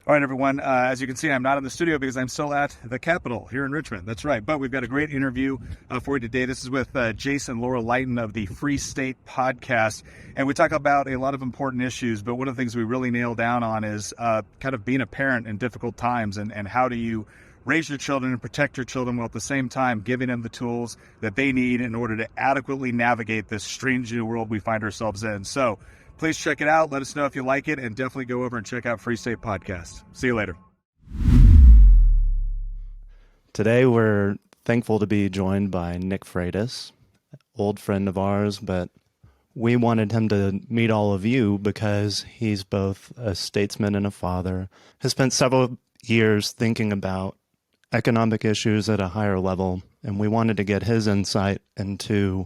All right, everyone. As you can see, I'm not in the studio because I'm still at the Capitol here in Richmond. That's right. But we've got a great interview for you today. This is with Jace and Laura Lington of the Free State podcast. And we talk about a lot of important issues. But one of the things we really nail down on is kind of being a parent in difficult times and how do you raise your children and protect your children while at the same time giving them the tools that they need in order to adequately navigate this strange new world we find ourselves in. So please check it out. Let us know if you like it, and definitely go over and check out Free State Podcast. See you later. Today, we're thankful to be joined by Nick Freitas, old friend of ours, but we wanted him to meet all of you because he's both a statesman and a father, has spent several years thinking about economic issues at a higher level, and we wanted to get his insight into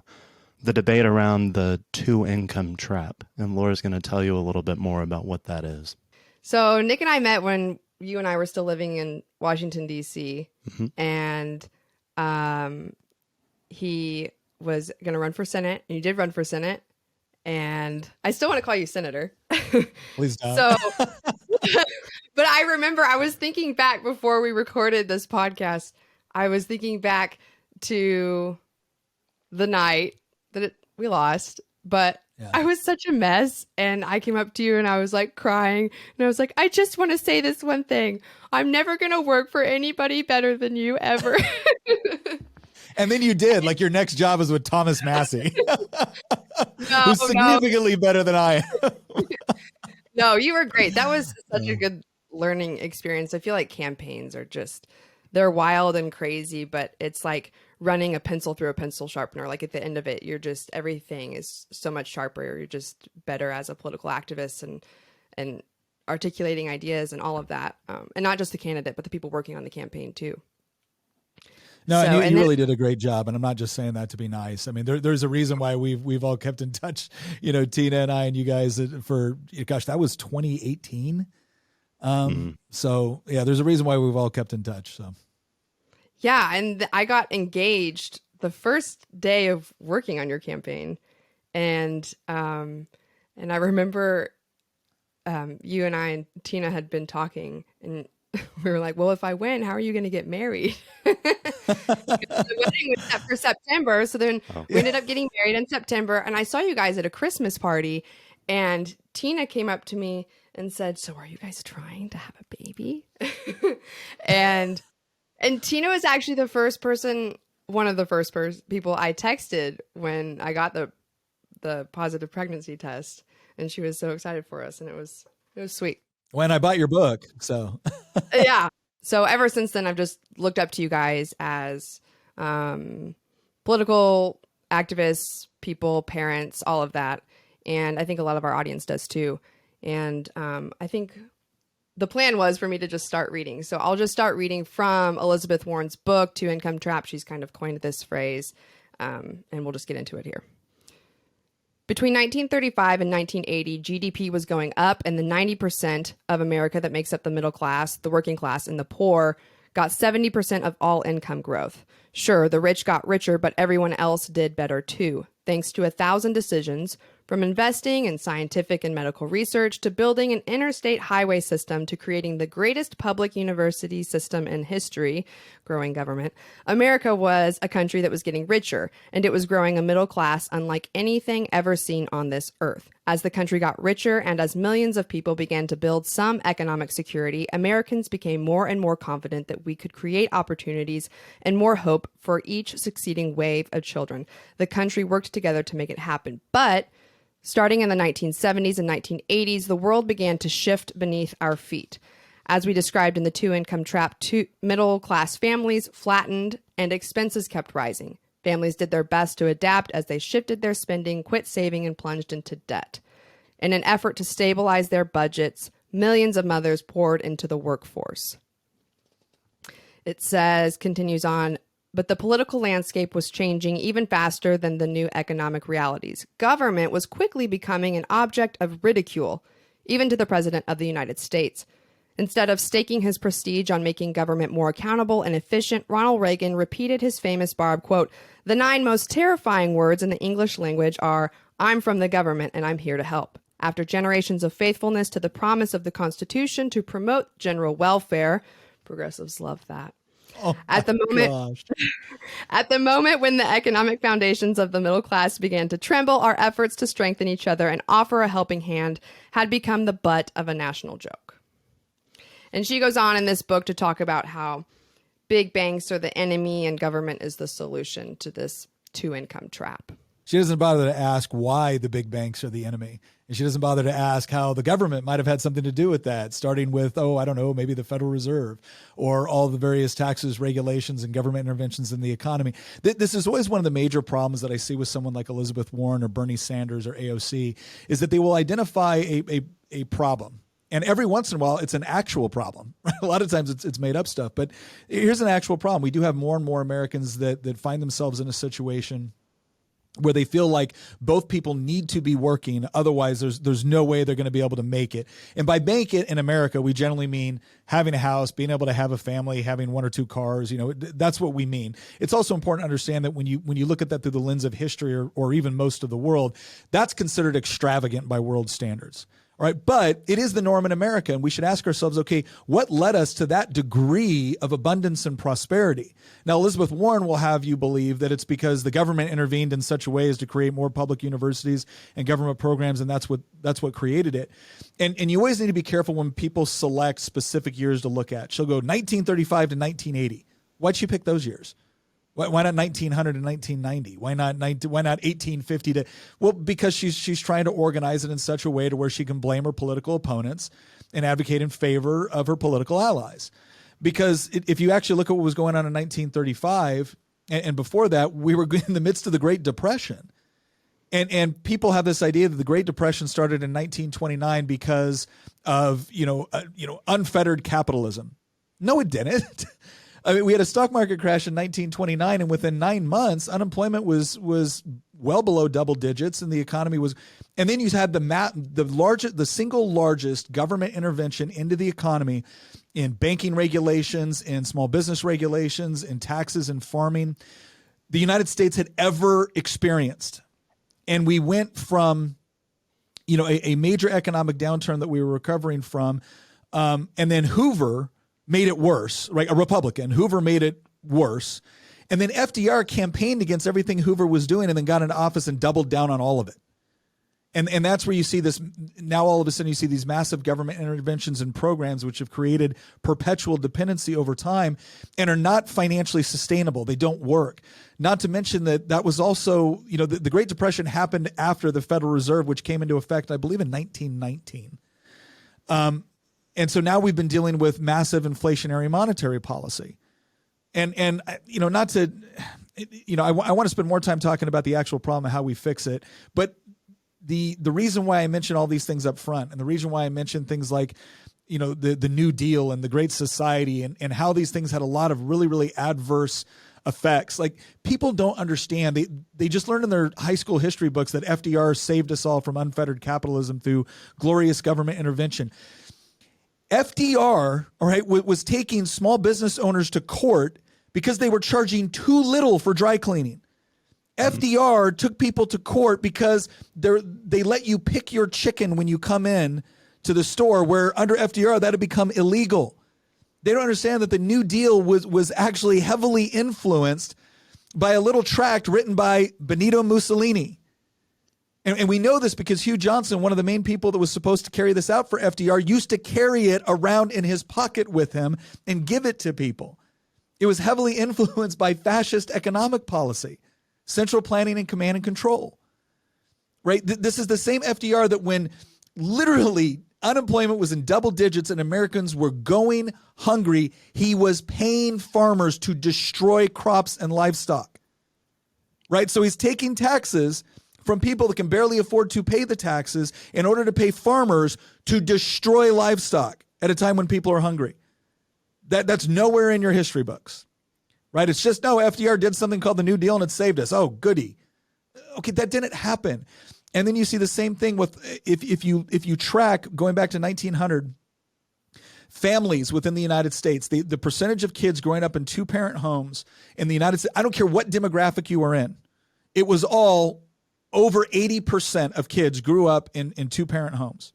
the debate around the two-income trap. And Laura's going to tell you a little bit more about what that is. So Nick and I met when you and I were still living in Washington, D.C. And he was going to run for Senate. And you did run for Senate. And I still want to call you Senator. Please don't. So, but I remember I was thinking back before we recorded this podcast. I was thinking back to the night that we lost, but yeah. I was such a mess, and I came up to you and I was like crying, and I was like, I just want to say this one thing. I'm never going to work for anybody better than you ever. And then you did. Like, your next job is with Thomas Massey, who's significantly better than I am. No, you were great. That was such a good learning experience. I feel like campaigns are just, they're wild and crazy, but it's like running a pencil through a pencil sharpener. Like, at the end of it, you're just, everything is so much sharper. You're just better as a political activist and articulating ideas and all of that. And not just the candidate, but the people working on the campaign too. No, so, and you really did a great job. And I'm not just saying that to be nice. I mean, there's a reason why we've all kept in touch, Tina and I and you guys for, gosh, that was 2018. So yeah, there's a reason why we've all kept in touch. So. Yeah. And I got engaged the first day of working on your campaign. And I remember, you and I and Tina had been talking, and we were like, well, if I win, how are you going to get married? The wedding was set for September. So then we ended up getting married in September. And I saw you guys at a Christmas party, and Tina came up to me and said, so are you guys trying to have a baby? and Tina was actually the first person, one of the first people I texted when I got the positive pregnancy test. And she was so excited for us. And it was sweet. When I bought your book, so. Yeah. So ever since then, I've just looked up to you guys as political activists, people, parents, all of that. And I think a lot of our audience does too. And I think the plan was for me to just start reading. So I'll just start reading from Elizabeth Warren's book, Two Income Trap. She's kind of coined this phrase, and we'll just get into it here. Between 1935 and 1980, GDP was going up, and the 90% of America that makes up the middle class, the working class, and the poor got 70% of all income growth. Sure, the rich got richer, but everyone else did better too, thanks to 1,000 decisions, from investing in scientific and medical research to building an interstate highway system to creating the greatest public university system in history, growing government. America was a country that was getting richer, and it was growing a middle class unlike anything ever seen on this earth. As the country got richer and as millions of people began to build some economic security, Americans became more and more confident that we could create opportunities and more hope for each succeeding wave of children. The country worked together to make it happen. But starting in the 1970s and 1980s, the world began to shift beneath our feet. As we described in the two-income trap, middle-class families flattened and expenses kept rising. Families did their best to adapt as they shifted their spending, quit saving, and plunged into debt. In an effort to stabilize their budgets, millions of mothers poured into the workforce. It says, continues on, but the political landscape was changing even faster than the new economic realities. Government was quickly becoming an object of ridicule, even to the President of the United States. Instead of staking his prestige on making government more accountable and efficient, Ronald Reagan repeated his famous barb, quote, "The 9 most terrifying words in the English language are, I'm from the government and I'm here to help." After generations of faithfulness to the promise of the Constitution to promote general welfare, progressives love that. At the moment when the economic foundations of the middle class began to tremble, our efforts to strengthen each other and offer a helping hand had become the butt of a national joke. And she goes on in this book to talk about how big banks are the enemy and government is the solution to this two-income trap. She doesn't bother to ask why the big banks are the enemy. And she doesn't bother to ask how the government might have had something to do with that, starting with, I don't know, maybe the Federal Reserve or all the various taxes, regulations, and government interventions in the economy. This is always one of the major problems that I see with someone like Elizabeth Warren or Bernie Sanders or AOC, is that they will identify a problem. And every once in a while, it's an actual problem. A lot of times it's made up stuff. But here's an actual problem. We do have more and more Americans that find themselves in a situation where they feel like both people need to be working. Otherwise, there's no way they're going to be able to make it. And by make it in America, we generally mean having a house, being able to have a family, having one or two cars. That's what we mean. It's also important to understand that when you look at that through the lens of history or even most of the world, that's considered extravagant by world standards. All right, but it is the norm in America, and we should ask ourselves, okay, what led us to that degree of abundance and prosperity? Now, Elizabeth Warren will have you believe that it's because the government intervened in such a way as to create more public universities and government programs, and that's what created it. And you always need to be careful when people select specific years to look at. She'll go 1935 to 1980. Why'd she pick those years? Why not 1900 to 1990? Why not 1850 to? Well, because she's trying to organize it in such a way to where she can blame her political opponents and advocate in favor of her political allies. Because if you actually look at what was going on in 1935 and before that, we were in the midst of the Great Depression. And people have this idea that the Great Depression started in 1929 because of unfettered capitalism. No, it didn't. I mean, we had a stock market crash in 1929, and within 9 months, unemployment was well below double digits, and the economy was. And then you had the single largest government intervention into the economy in banking regulations, in small business regulations, in taxes and farming the United States had ever experienced. And we went from, a major economic downturn that we were recovering from, and then Hoover made it worse, right? A Republican. Hoover made it worse. And then FDR campaigned against everything Hoover was doing and then got into office and doubled down on all of it. And that's where you see this. Now all of a sudden you see these massive government interventions and programs which have created perpetual dependency over time and are not financially sustainable. They don't work. Not to mention that was also, the Great Depression happened after the Federal Reserve, which came into effect, I believe, in 1919. And so now we've been dealing with massive inflationary monetary policy. And not to, I want to spend more time talking about the actual problem and how we fix it. But the reason why I mention all these things up front and the reason why I mention things like, the New Deal and the Great Society and how these things had a lot of really, really adverse effects. Like, people don't understand. They just learned in their high school history books that FDR saved us all from unfettered capitalism through glorious government intervention. FDR, all right, was taking small business owners to court because they were charging too little for dry cleaning. FDR took people to court because they let you pick your chicken when you come in to the store, where under FDR that had become illegal. They don't understand that the New Deal was actually heavily influenced by a little tract written by Benito Mussolini. And we know this because Hugh Johnson, one of the main people that was supposed to carry this out for FDR, used to carry it around in his pocket with him and give it to people. It was heavily influenced by fascist economic policy, central planning and command and control. Right? This is the same FDR that when literally unemployment was in double digits and Americans were going hungry, he was paying farmers to destroy crops and livestock. Right? So he's taking taxes from people that can barely afford to pay the taxes in order to pay farmers to destroy livestock at a time when people are hungry. That's nowhere in your history books, right? It's just, no, FDR did something called the New Deal and it saved us. Oh, goody. Okay, that didn't happen. And then you see the same thing with, if you track going back to 1900, families within the United States, the percentage of kids growing up in two-parent homes in the United States, I don't care what demographic you are in, it was all over 80% of kids grew up in two-parent homes.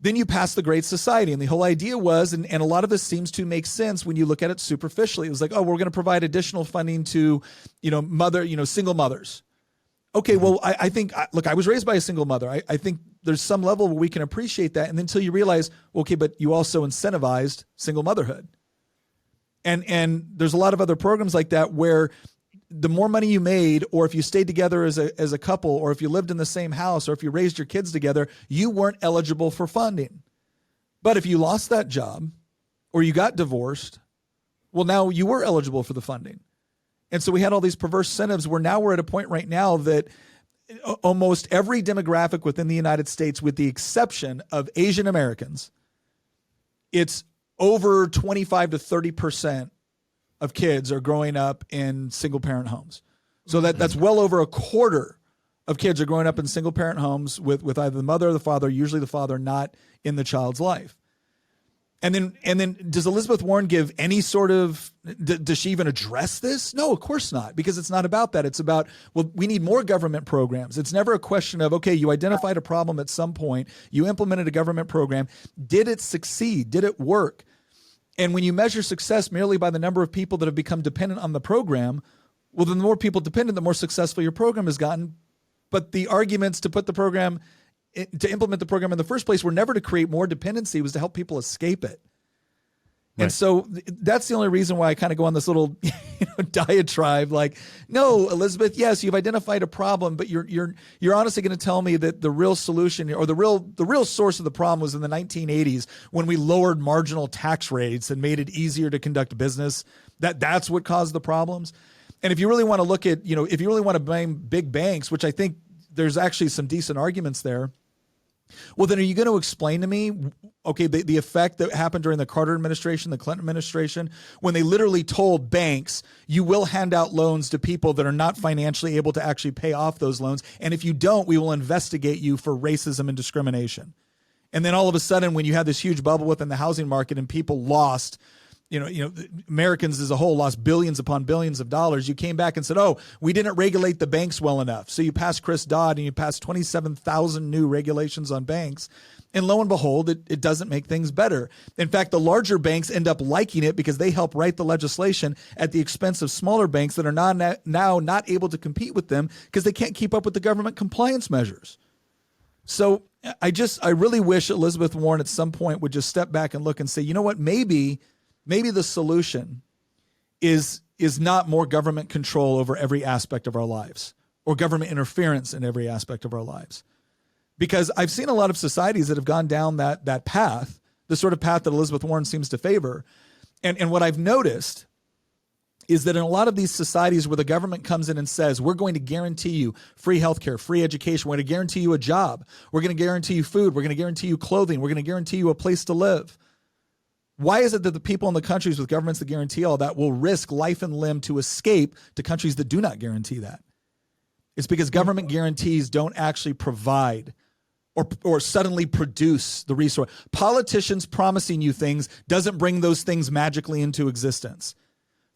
Then you pass the Great Society, and the whole idea was, and a lot of this seems to make sense when you look at it superficially. It was like, oh, we're going to provide additional funding to, single mothers. Okay, well, I think, look, I was raised by a single mother. I think there's some level where we can appreciate that. And then until you realize, okay, but you also incentivized single motherhood. And there's a lot of other programs like that where the more money you made, or if you stayed together as a couple, or if you lived in the same house, or if you raised your kids together, you weren't eligible for funding. But if you lost that job or you got divorced, well, now you were eligible for the funding. And so we had all these perverse incentives where now we're at a point right now that almost every demographic within the United States, with the exception of Asian Americans, it's over 25 to 30% of kids are growing up in single parent homes. So that's well over a quarter of kids are growing up in single parent homes with either the mother or the father, usually the father, not in the child's life. And then does Elizabeth Warren give any sort of, does she even address this? No, of course not, because it's not about that. It's about, well, we need more government programs. It's never a question of, okay, you identified a problem at some point, you implemented a government program. Did it succeed? Did it work? And when you measure success merely by the number of people that have become dependent on the program, well, then the more people dependent, the more successful your program has gotten. But the arguments to put the program, to implement the program in the first place, were never to create more dependency. It was to help people escape it. Right. And so that's the only reason why I kind of go on this little diatribe. Like, no, Elizabeth, yes, you've identified a problem, but you're honestly going to tell me that the real solution, or the real source of the problem, was in the 1980s when we lowered marginal tax rates and made it easier to conduct business. That's what caused the problems. And if you really want to look at, if you really want to blame big banks, which I think there's actually some decent arguments there, well, then are you going to explain to me, okay, the effect that happened during the Carter administration, the Clinton administration, when they literally told banks, you will hand out loans to people that are not financially able to actually pay off those loans. And if you don't, we will investigate you for racism and discrimination. And then all of a sudden, when you had this huge bubble within the housing market and people lost, Americans as a whole lost billions upon billions of dollars, you came back and said, oh, we didn't regulate the banks well enough. So you passed Chris Dodd and you passed 27,000 new regulations on banks. And lo and behold, it doesn't make things better. In fact, the larger banks end up liking it because they help write the legislation at the expense of smaller banks that are now not able to compete with them because they can't keep up with the government compliance measures. So I really wish Elizabeth Warren at some point would just step back and look and say, you know what, maybe the solution is not more government control over every aspect of our lives, or government interference in every aspect of our lives. Because I've seen a lot of societies that have gone down that path, the sort of path that Elizabeth Warren seems to favor. And what I've noticed is that in a lot of these societies where the government comes in and says, we're going to guarantee you free healthcare, free education, we're going to guarantee you a job, we're going to guarantee you food, we're going to guarantee you clothing, we're going to guarantee you a place to live. Why is it that the people in the countries with governments that guarantee all that will risk life and limb to escape to countries that do not guarantee that? It's because government guarantees don't actually provide or suddenly produce the resource. Politicians promising you things doesn't bring those things magically into existence.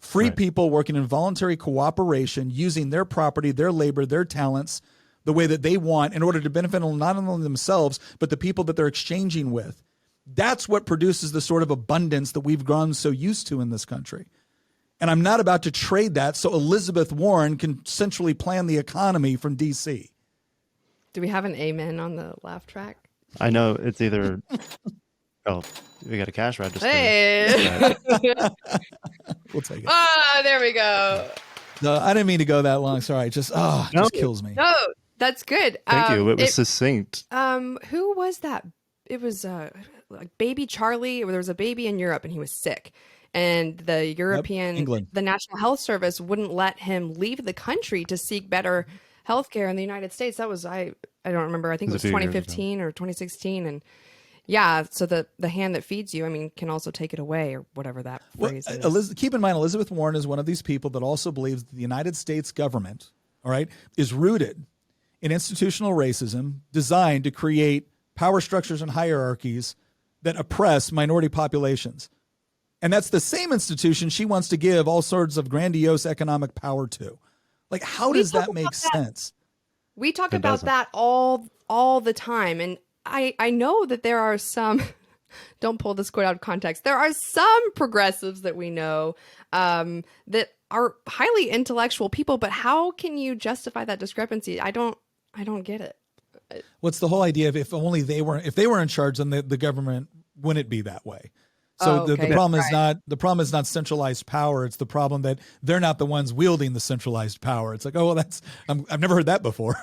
Free people working in voluntary cooperation, using their property, their labor, their talents the way that they want in order to benefit not only themselves, but the people that they're exchanging with. That's what produces the sort of abundance that we've grown so used to in this country. And I'm not about to trade that so Elizabeth Warren can centrally plan the economy from D.C. Do we have an amen on the laugh track? I know it's either, we got a cash register. Hey! We'll take it. Ah, there we go. No, I didn't mean to go that long. Sorry. It just kills me. No, that's good. Thank you. It was succinct. Who was that? It was like baby Charlie. There was a baby in Europe and he was sick. And the England. The National Health Service wouldn't let him leave the country to seek better healthcare in the United States. That was, I don't remember. I think it was 2015 or 2016. And yeah, so the hand that feeds you, can also take it away, or whatever that phrase is. Keep in mind, Elizabeth Warren is one of these people that also believes that the United States government, all right, is rooted in institutional racism designed to create power structures and hierarchies that oppress minority populations. And that's the same institution she wants to give all sorts of grandiose economic power to. Like, how does that make sense? We talk about that all the time. And I know that there are some, don't pull this quote out of context, there are some progressives that we know that are highly intellectual people, but how can you justify that discrepancy? I don't get it. What's the whole idea of if they were in charge, then the government wouldn't be that way. So the problem is not centralized power. It's the problem that they're not the ones wielding the centralized power. It's like, oh, well, I've never heard that before.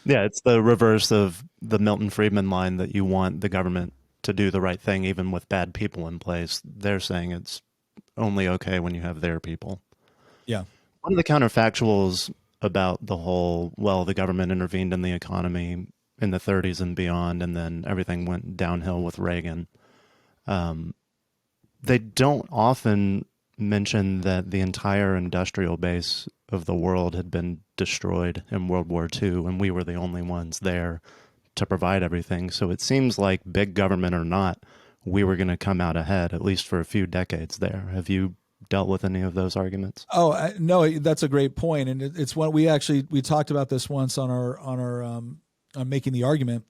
Yeah, it's the reverse of the Milton Friedman line that you want the government to do the right thing even with bad people in place. They're saying it's only okay when you have their people. Yeah. One of the counterfactuals about the whole, well, the government intervened in the economy in the 30s and beyond, and then everything went downhill with Reagan. They don't often mention that the entire industrial base of the world had been destroyed in World War II, and we were the only ones there to provide everything. So it seems like, big government or not, we were going to come out ahead, at least for a few decades there. Have you dealt with any of those arguments? Oh, no, that's a great point. And it's what we talked about this once on our making the argument,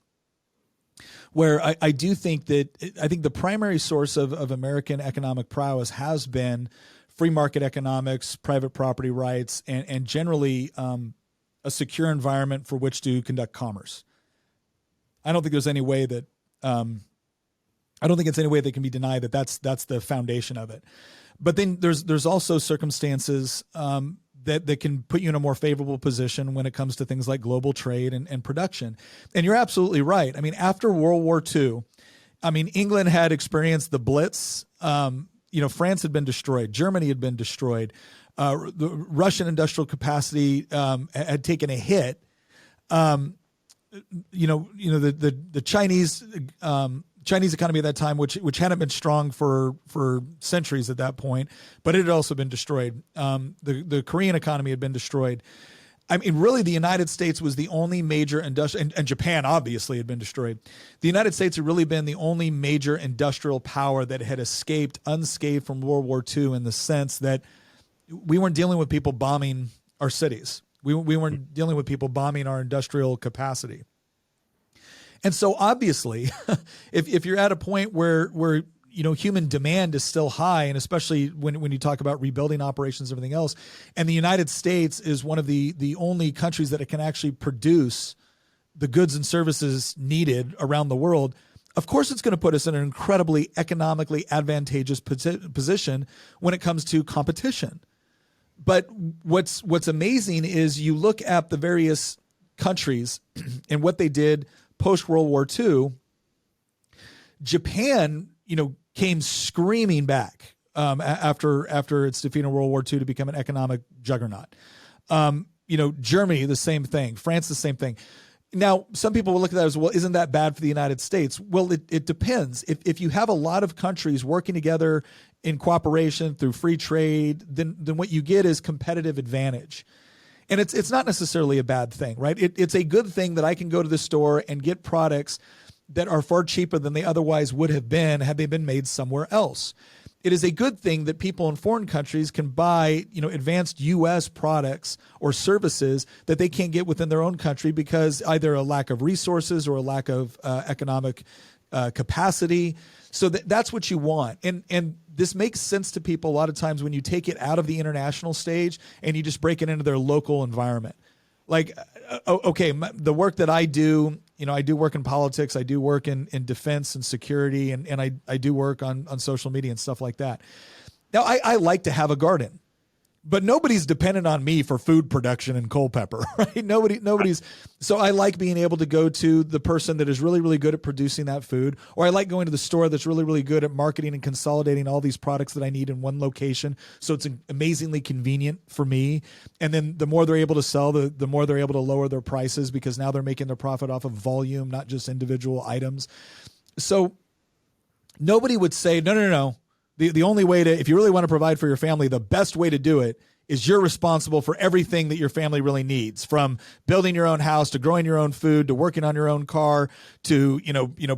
where I do think the primary source of American economic prowess has been free market economics, private property rights, and generally a secure environment for which to conduct commerce. I don't think there's any way that I don't think it's any way that can be denied that that's the foundation of it. But then there's also circumstances that can put you in a more favorable position when it comes to things like global trade and production. And you're absolutely right. I mean, after World War II, England had experienced the Blitz. France had been destroyed. Germany had been destroyed. The Russian industrial capacity had taken a hit. The Chinese economy at that time, which hadn't been strong for centuries at that point, but it had also been destroyed. The Korean economy had been destroyed. I mean, really, the United States was the only major industrial, and Japan obviously had been destroyed. The United States had really been the only major industrial power that had escaped unscathed from World War II, in the sense that we weren't dealing with people bombing our cities. We weren't dealing with people bombing our industrial capacity. And so obviously, if you're at a point where human demand is still high, and especially when you talk about rebuilding operations and everything else, and the United States is one of the only countries that it can actually produce the goods and services needed around the world, of course it's going to put us in an incredibly economically advantageous position when it comes to competition. But what's amazing is you look at the various countries and what they did post-World War II. Japan, came screaming back after its defeat in World War II to become an economic juggernaut. Germany, the same thing. France, the same thing. Now, some people will look at that as, well, isn't that bad for the United States? Well, it depends. If you have a lot of countries working together in cooperation through free trade, then what you get is competitive advantage. And it's not necessarily a bad thing, right? It's a good thing that I can go to the store and get products that are far cheaper than they otherwise would have been had they been made somewhere else. It is a good thing that people in foreign countries can buy, advanced U.S. products or services that they can't get within their own country because either a lack of resources or a lack of economic capacity. So that's what you want. And this makes sense to people a lot of times when you take it out of the international stage and you just break it into their local environment. Like, okay, the work that I do, I do work in politics, I do work in defense and security, and I do work on social media and stuff like that. Now, I like to have a garden, but nobody's dependent on me for food production and Culpeper, right? Nobody's. So I like being able to go to the person that is really, really good at producing that food, or I like going to the store that's really, really good at marketing and consolidating all these products that I need in one location. So it's amazingly convenient for me. And then the more they're able to sell, the more they're able to lower their prices because now they're making their profit off of volume, not just individual items. So nobody would say, no. The only way to, if you really want to provide for your family, the best way to do it is you're responsible for everything that your family really needs, from building your own house to growing your own food to working on your own car to,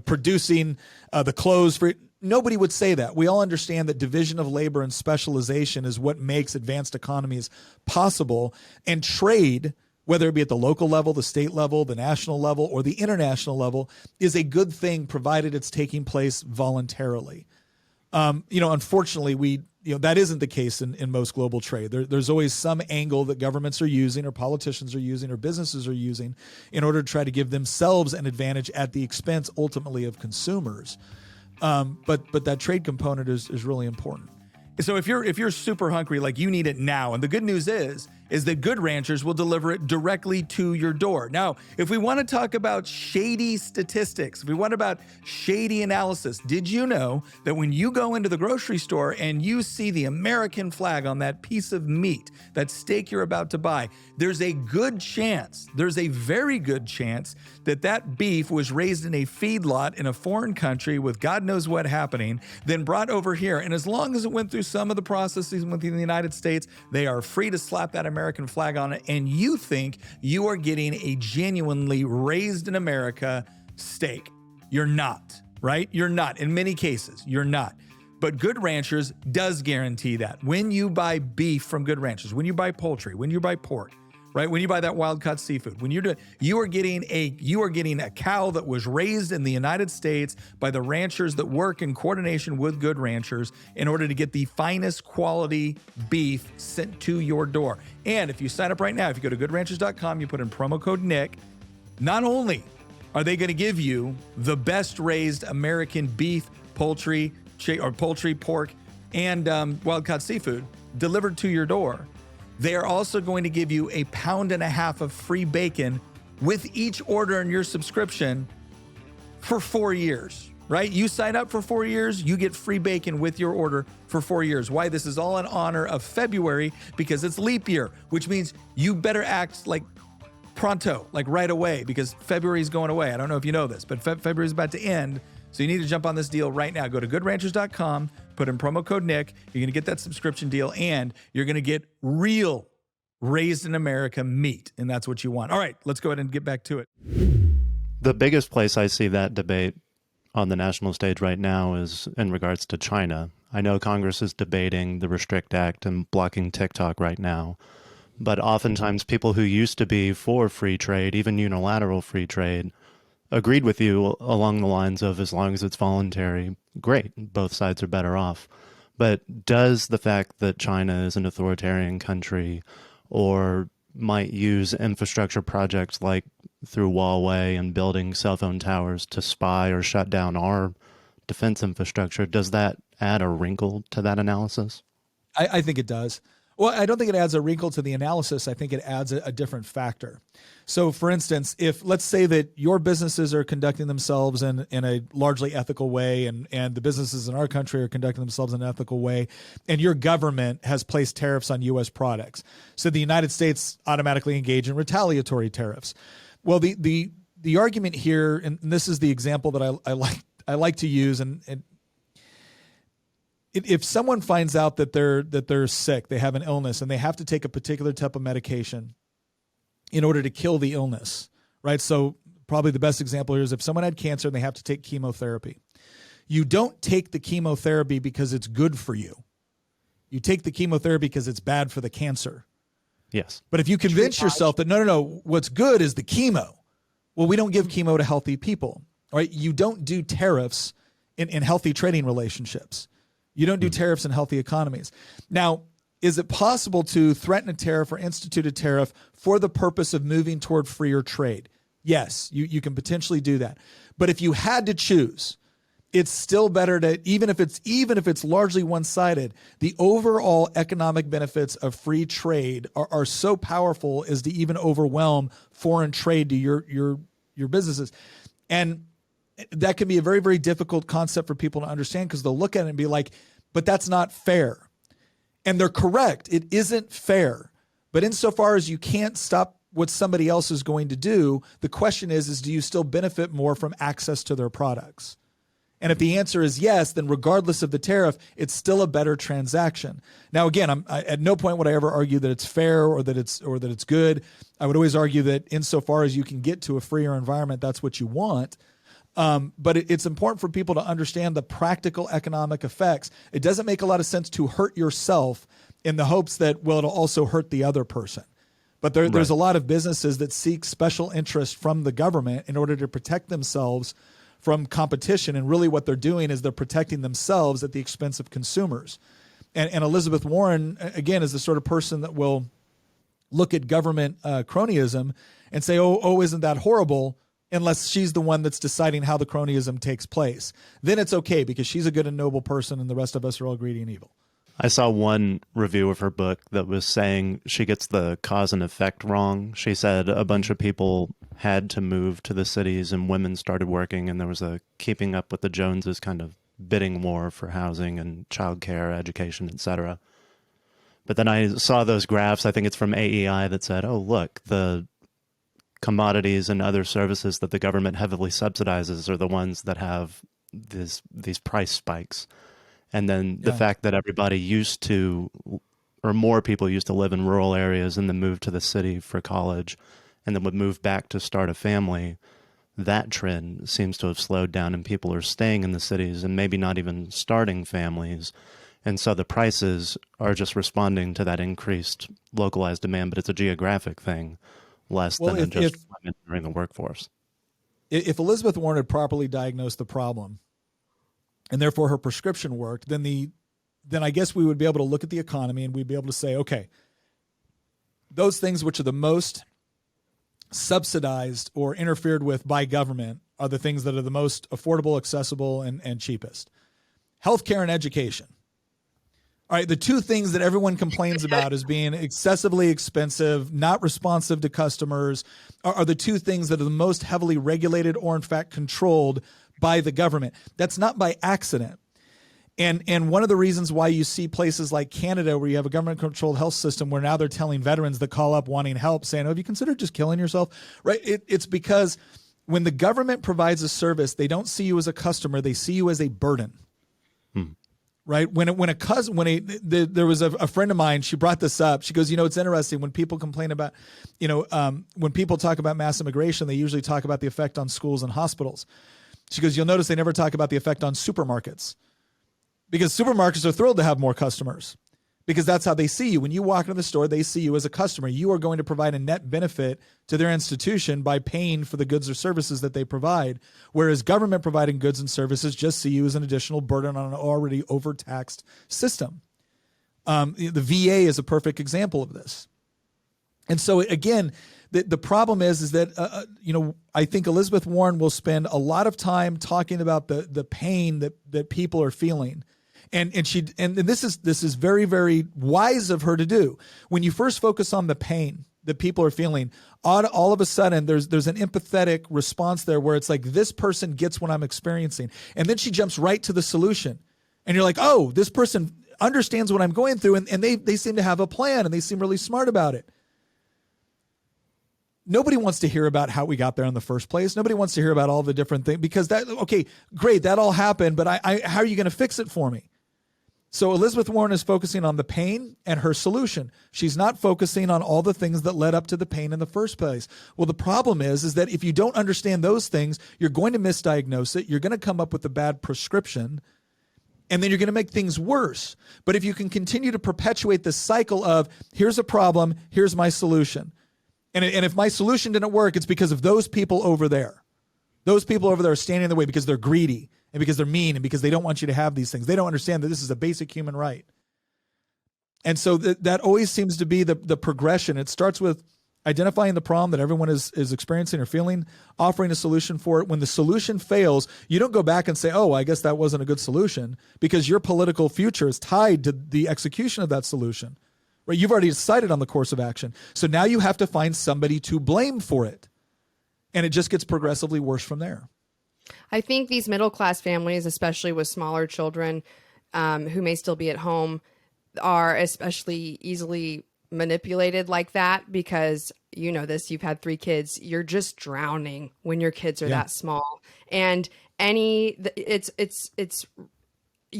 producing the clothes for it. Nobody would say that. We all understand that division of labor and specialization is what makes advanced economies possible. And trade, whether it be at the local level, the state level, the national level, or the international level, is a good thing provided it's taking place voluntarily. Unfortunately, that isn't the case in most global trade. There's always some angle that governments are using or politicians are using or businesses are using in order to try to give themselves an advantage at the expense ultimately of consumers. But that trade component is really important. So if you're super hungry, like you need it now, and the good news is that Good Ranchers will deliver it directly to your door. Now, if we want to talk about shady statistics, if we want about shady analysis, did you know that when you go into the grocery store and you see the American flag on that piece of meat, that steak you're about to buy, there's a very good chance that beef was raised in a feedlot in a foreign country with God knows what happening, then brought over here. And as long as it went through some of the processes within the United States, they are free to slap that American flag on it, and you think you are getting a genuinely raised in America steak. You're not, right? You're not. In many cases, you're not. But Good Ranchers does guarantee that. When you buy beef from Good Ranchers, when you buy poultry, when you buy pork, right? When you buy that wild-caught seafood, you are getting a cow that was raised in the United States by the ranchers that work in coordination with Good Ranchers in order to get the finest quality beef sent to your door. And if you sign up right now, if you go to goodranchers.com, you put in promo code Nick, not only are they going to give you the best raised American beef, poultry, pork, and wild-caught seafood delivered to your door, they are also going to give you 1.5 pounds of free bacon with each order in your subscription for 4 years, right? You sign up for 4 years, you get free bacon with your order for 4 years. Why? This is all in honor of February, because it's leap year, which means you better act like pronto, like right away, because February is going away. I don't know if you know this, but February is about to end. So you need to jump on this deal right now. Go to goodranchers.com, put in promo code Nick. You're going to get that subscription deal, and you're going to get real raised in America meat. And that's what you want. All right, let's go ahead and get back to it. The biggest place I see that debate on the national stage right now is in regards to China. I know Congress is debating the Restrict Act and blocking TikTok right now. But oftentimes people who used to be for free trade, even unilateral free trade, agreed with you along the lines of as long as it's voluntary, great, both sides are better off. But does the fact that China is an authoritarian country or might use infrastructure projects like through Huawei and building cell phone towers to spy or shut down our defense infrastructure, does that add a wrinkle to that analysis? I think it does. Well, I don't think it adds a wrinkle to the analysis. I think it adds a different factor. So, for instance, if let's say that your businesses are conducting themselves in a largely ethical way, and the businesses in our country are conducting themselves in an ethical way, and your government has placed tariffs on U.S. products, so the United States automatically engage in retaliatory tariffs. Well, the argument here, and this is the example that I like to use, and if someone finds out that they're sick, they have an illness, and they have to take a particular type of medication in order to kill the illness, right? So probably the best example here is if someone had cancer and they have to take chemotherapy. You don't take the chemotherapy because it's good for you. You take the chemotherapy because it's bad for the cancer. Yes. But if you convince yourself that, no, what's good is the chemo. Well, we don't give chemo to healthy people, right? You don't do tariffs in healthy trading relationships. You don't do tariffs in healthy economies. Now, is it possible to threaten a tariff or institute a tariff for the purpose of moving toward freer trade? Yes, you can potentially do that. But if you had to choose, it's still better to, even if it's largely one-sided, the overall economic benefits of free trade are so powerful as to even overwhelm foreign trade to your businesses. And that can be a very, very difficult concept for people to understand, because they'll look at it and be like, but that's not fair. And they're correct. It isn't fair. But insofar as you can't stop what somebody else is going to do, the question is do you still benefit more from access to their products? And if the answer is yes, then regardless of the tariff, it's still a better transaction. Now, again, at no point would I ever argue that it's fair or that it's good. I would always argue that insofar as you can get to a freer environment, that's what you want. But it's important for people to understand the practical economic effects. It doesn't make a lot of sense to hurt yourself in the hopes that, well, it'll also hurt the other person. But there's a lot of businesses that seek special interest from the government in order to protect themselves from competition. And really what they're doing is they're protecting themselves at the expense of consumers. And Elizabeth Warren, again, is the sort of person that will look at government cronyism and say, oh, isn't that horrible? Unless she's the one that's deciding how the cronyism takes place. Then it's okay because she's a good and noble person and the rest of us are all greedy and evil. I saw one review of her book that was saying she gets the cause and effect wrong. She said a bunch of people had to move to the cities and women started working, and there was a keeping up with the Joneses kind of bidding war for housing and childcare, education, etc. But then I saw those graphs, I think it's from AEI, that said, oh, look, the commodities and other services that the government heavily subsidizes are the ones that have these price spikes. And then the fact that everybody used to, or more people used to live in rural areas and then move to the city for college and then would move back to start a family, that trend seems to have slowed down and people are staying in the cities and maybe not even starting families. And so the prices are just responding to that increased localized demand, but it's a geographic thing less than just women entering the workforce. If Elizabeth Warren had properly diagnosed the problem and therefore her prescription worked, then I guess we would be able to look at the economy and we'd be able to say, okay, those things which are the most subsidized or interfered with by government are the things that are the most affordable, accessible, and cheapest. Healthcare and education. All right, the two things that everyone complains about as being excessively expensive, not responsive to customers, are the two things that are the most heavily regulated or, in fact, controlled by the government. That's not by accident. And one of the reasons why you see places like Canada where you have a government-controlled health system where now they're telling veterans that call up wanting help saying, oh, have you considered just killing yourself? Right? It's because when the government provides a service, they don't see you as a customer. They see you as a burden. Right? There was a friend of mine, she brought this up. She goes, it's interesting when people complain about, when people talk about mass immigration, they usually talk about the effect on schools and hospitals. She goes, you'll notice they never talk about the effect on supermarkets because supermarkets are thrilled to have more customers because that's how they see you. When you walk into the store, they see you as a customer. You are going to provide a net benefit to their institution by paying for the goods or services that they provide, whereas government providing goods and services just see you as an additional burden on an already overtaxed system. The VA is a perfect example of this. And so, again, the problem is that, I think Elizabeth Warren will spend a lot of time talking about the pain that people are feeling. And this is very, very wise of her to do. When you first focus on the pain that people are feeling, all of a sudden there's an empathetic response there where it's like this person gets what I'm experiencing. And then she jumps right to the solution. And you're like, oh, this person understands what I'm going through and they seem to have a plan and they seem really smart about it. Nobody wants to hear about how we got there in the first place. Nobody wants to hear about all the different things because okay, great, that all happened, but how are you going to fix it for me? So Elizabeth Warren is focusing on the pain and her solution. She's not focusing on all the things that led up to the pain in the first place. Well, the problem is that if you don't understand those things, you're going to misdiagnose it. You're going to come up with a bad prescription, and then you're going to make things worse. But if you can continue to perpetuate this cycle of here's a problem, here's my solution. And if my solution didn't work, it's because of those people over there. Those people over there are standing in the way because they're greedy and because they're mean and because they don't want you to have these things. They don't understand that this is a basic human right. And so that always seems to be the progression. It starts with identifying the problem that everyone is experiencing or feeling, offering a solution for it. When the solution fails, you don't go back and say, oh, I guess that wasn't a good solution, because your political future is tied to the execution of that solution. Right? You've already decided on the course of action. So now you have to find somebody to blame for it. And it just gets progressively worse from there. I think these middle-class families, especially with smaller children who may still be at home, are especially easily manipulated like that because, you know this, you've had 3 kids. You're just drowning when your kids are that small. And you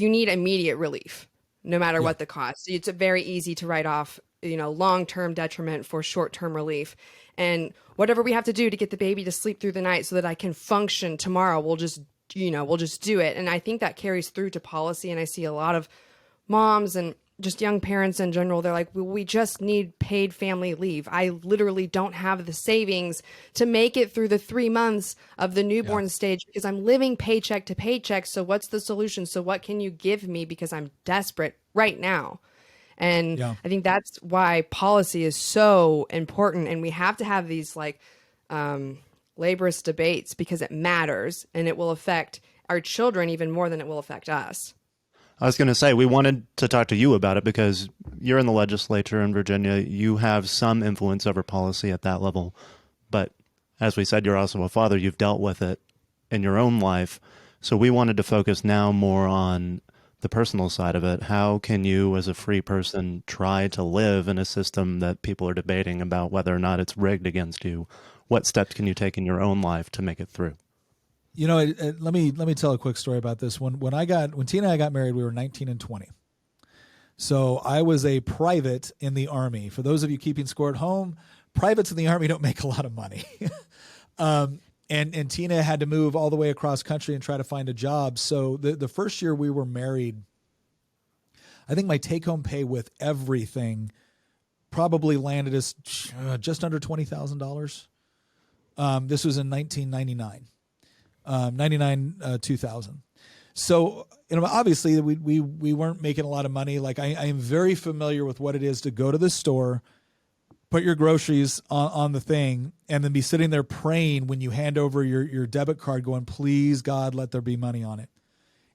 need immediate relief, no matter what the cost. It's very easy to write off, long-term detriment for short-term relief. And whatever we have to do to get the baby to sleep through the night so that I can function tomorrow, we'll just do it. And I think that carries through to policy. And I see a lot of moms and just young parents in general, they're like, well, we just need paid family leave. I literally don't have the savings to make it through the 3 months of the newborn stage because I'm living paycheck to paycheck. So what's the solution? So what can you give me? Because I'm desperate right now. And I think that's why policy is so important. And we have to have these like laborious debates because it matters and it will affect our children even more than it will affect us. I was going to say, we wanted to talk to you about it because you're in the legislature in Virginia. You have some influence over policy at that level. But as we said, you're also a father. You've dealt with it in your own life. So we wanted to focus now more on the personal side of it. How can you, as a free person, try to live in a system that people are debating about whether or not it's rigged against you? What steps can you take in your own life to make it through? You know, let me tell a quick story about this. When Tina and I got married, we were 19 and 20. So I was a private in the Army. For those of you keeping score at home, privates in the Army don't make a lot of money. And Tina had to move all the way across country and try to find a job. So the first year we were married, I think my take-home pay with everything probably landed us just under $20,000. This was in 1999. 2000. So, obviously we weren't making a lot of money. Like I am very familiar with what it is to go to the store, put your groceries on the thing, and then be sitting there praying when you hand over your debit card going, please God, let there be money on it.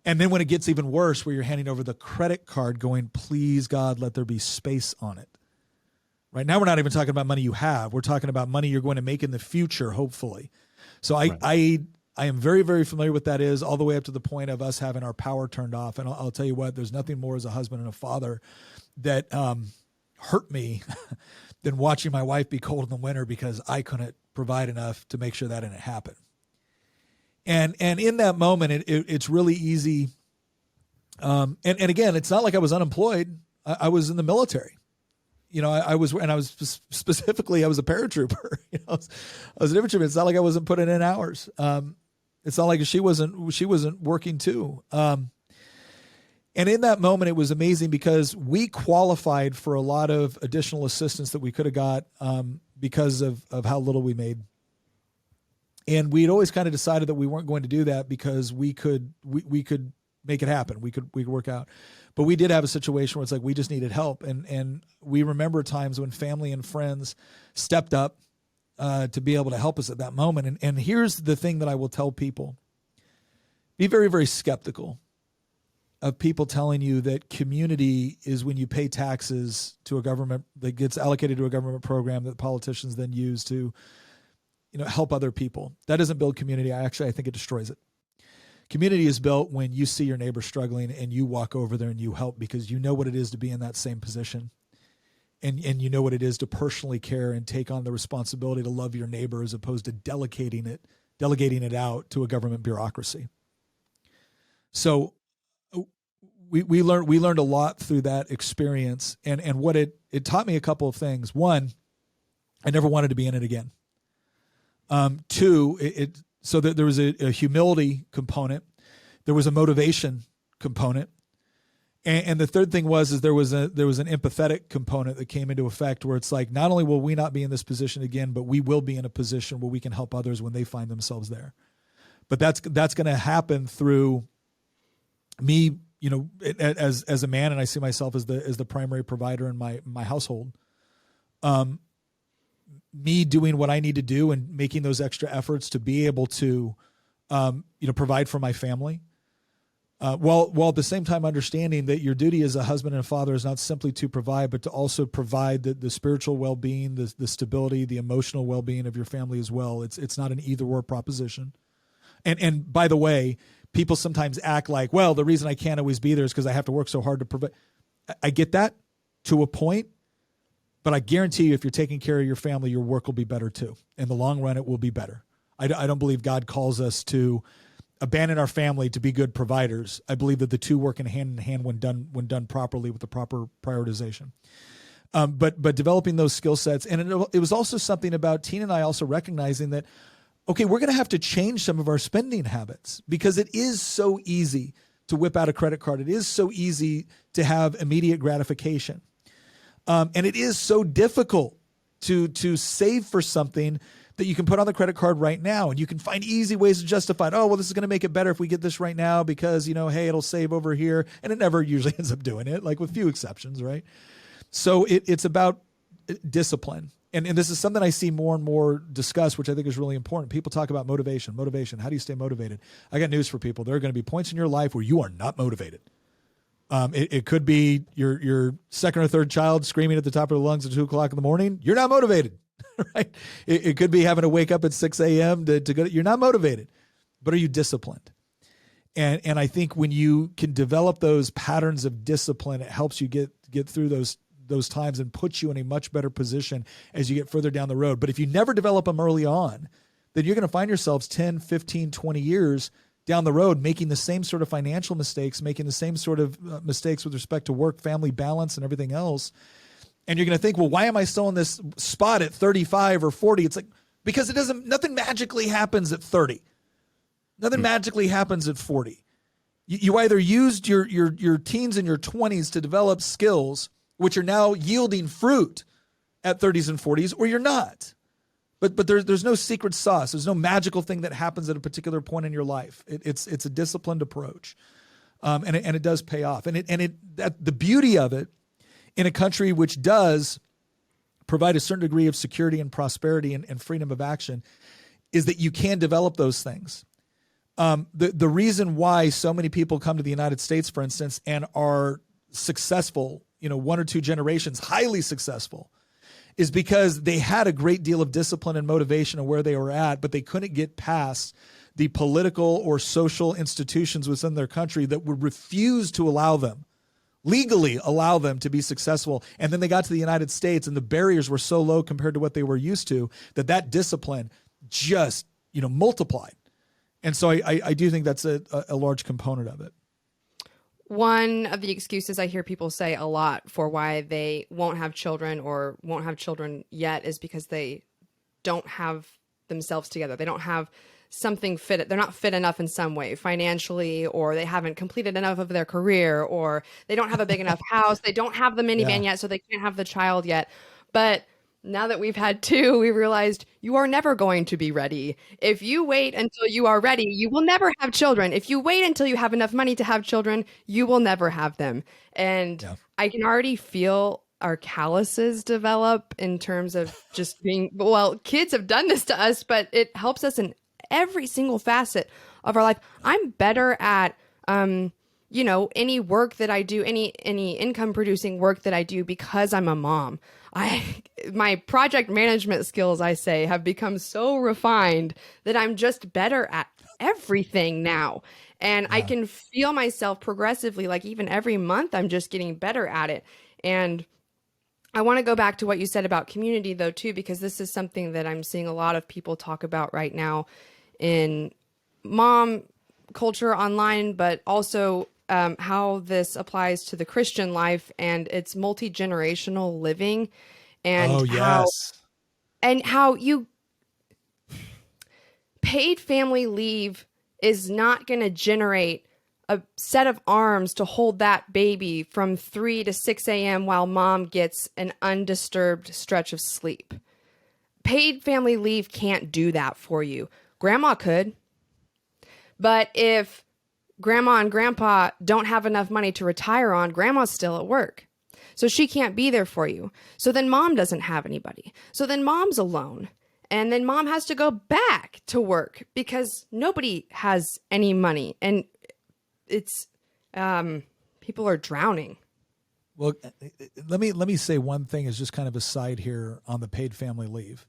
And then when it gets even worse, where you're handing over the credit card going, please God, let there be space on it. Right now, we're not even talking about money you have. We're talking about money you're going to make in the future, hopefully. So I am very, very familiar with that is all the way up to the point of us having our power turned off. And I'll tell you what, there's nothing more as a husband and a father that hurt me than watching my wife be cold in the winter because I couldn't provide enough to make sure that didn't happen. And in that moment, it's really easy. And again, it's not like I was unemployed. I was in the military. I was specifically, I was a paratrooper. I was an infantryman. It's not like I wasn't putting in hours. It's not like she wasn't working too. And in that moment, it was amazing because we qualified for a lot of additional assistance that we could have got because of how little we made. And we'd always kind of decided that we weren't going to do that because we could make it happen. We could work out. But we did have a situation where it's like we just needed help. And we remember times when family and friends stepped up to be able to help us at that moment. And here's the thing that I will tell people. Be very, very skeptical of people telling you that community is when you pay taxes to a government that gets allocated to a government program that politicians then use to help other people. That doesn't build community. I think it destroys it. Community is built when you see your neighbor struggling and you walk over there and you help because you know what it is to be in that same position. And you know what it is to personally care and take on the responsibility to love your neighbor as opposed to delegating it out to a government bureaucracy. So we learned a lot through that experience. And what it taught me a couple of things. One, I never wanted to be in it again. Two, so that there was a humility component, there was a motivation component, and the third thing was there was an empathetic component that came into effect where it's like not only will we not be in this position again, but we will be in a position where we can help others when they find themselves there. But that's going to happen through me, as a man, and I see myself as the primary provider in my household. Me doing what I need to do and making those extra efforts to be able to, provide for my family. While at the same time understanding that your duty as a husband and a father is not simply to provide, but to also provide the spiritual well-being, the stability, the emotional well-being of your family as well. It's not an either-or proposition. And by the way, people sometimes act like, well, the reason I can't always be there is because I have to work so hard to provide. I get that to a point. But I guarantee you, if you're taking care of your family, your work will be better too. In the long run, it will be better. I don't believe God calls us to abandon our family to be good providers. I believe that the two work in hand when done properly with the proper prioritization. But developing those skill sets, and it was also something about Tina and I also recognizing that, okay, we're going to have to change some of our spending habits because it is so easy to whip out a credit card. It is so easy to have immediate gratification. And it is so difficult to save for something that you can put on the credit card right now. And you can find easy ways to justify it. Oh, well, this is going to make it better if we get this right now because, hey, it'll save over here. And it never usually ends up doing it, like with few exceptions, right? So it's about discipline. And this is something I see more and more discussed, which I think is really important. People talk about motivation. How do you stay motivated? I got news for people. There are going to be points in your life where you are not motivated. It could be your second or third child screaming at the top of their lungs at 2:00 in the morning. You're not motivated, right? It could be having to wake up at 6 a.m. to go. You're not motivated, but are you disciplined? And I think when you can develop those patterns of discipline, it helps you get through those times and puts you in a much better position as you get further down the road. But if you never develop them early on, then you're going to find yourselves 10, 15, 20 years down the road making the same sort of financial mistakes, making the same sort of mistakes with respect to work, family balance, and everything else. And you're going to think, well, why am I still in this spot at 35 or 40? It's like, because nothing magically happens at 30. Nothing magically happens at 40. You either used your teens and your 20s to develop skills, which are now yielding fruit at 30s and 40s, or you're not. But there's no secret sauce. There's no magical thing that happens at a particular point in your life. It's a disciplined approach, and it does pay off. And the beauty of it in a country which does provide a certain degree of security and prosperity and freedom of action is that you can develop those things. The reason why so many people come to the United States, for instance, and are successful, one or two generations, highly successful, is because they had a great deal of discipline and motivation of where they were at, but they couldn't get past the political or social institutions within their country that would refuse to legally allow them to be successful. And then they got to the United States and the barriers were so low compared to what they were used to that discipline just, multiplied. And so I do think that's a large component of it. One of the excuses I hear people say a lot for why they won't have children or won't have children yet is because they don't have themselves together. They don't have something fit. They're not fit enough in some way financially, or they haven't completed enough of their career, or they don't have a big enough house. They don't have the minivan yet, so they can't have the child yet. But now that we've had two, we realized you are never going to be ready. If you wait until you are ready, you will never have children. If you wait until you have enough money to have children, you will never have them. And I can already feel our calluses develop in terms of just being, well, kids have done this to us, but it helps us in every single facet of our life. I'm better at, any work that I do, any income producing work that I do because I'm a mom. My project management skills, I say, have become so refined that I'm just better at everything now. And I can feel myself progressively, like even every month, I'm just getting better at it. And I want to go back to what you said about community, though, too, because this is something that I'm seeing a lot of people talk about right now in mom culture online, but also how this applies to the Christian life and its multi-generational living, and how you paid family leave is not going to generate a set of arms to hold that baby from 3 to 6 a.m. while mom gets an undisturbed stretch of sleep. Paid family leave can't do that for you. Grandma could, but if grandma and grandpa don't have enough money to retire on, grandma's still at work. So she can't be there for you. So then mom doesn't have anybody. So then mom's alone. And then mom has to go back to work because nobody has any money. And it's, people are drowning. Well, let me say one thing as just kind of a side here on the paid family leave.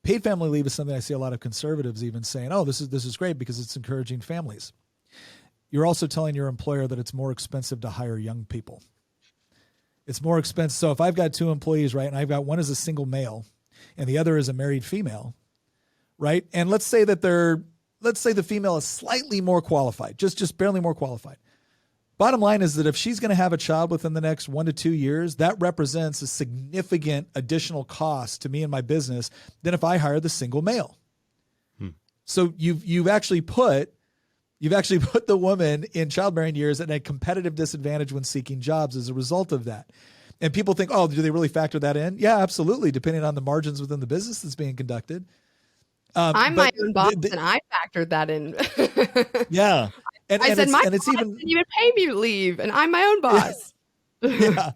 Paid family leave is something I see a lot of conservatives even saying, oh, this is great because it's encouraging families. You're also telling your employer that it's more expensive to hire young people. It's more expensive. So if I've got two employees, right, and I've got one is a single male and the other is a married female, right? And let's say the female is slightly more qualified, just barely more qualified. Bottom line is that if she's going to have a child within the next 1 to 2 years, that represents a significant additional cost to me and my business than if I hire the single male. So you've actually put You've actually put the woman in childbearing years at a competitive disadvantage when seeking jobs as a result of that. And people think, oh, do they really factor that in? Yeah, absolutely, depending on the margins within the business that's being conducted. I'm my own boss, and I factored that in. Yeah. I said, my boss didn't even pay me leave, and I'm my own boss. Yeah.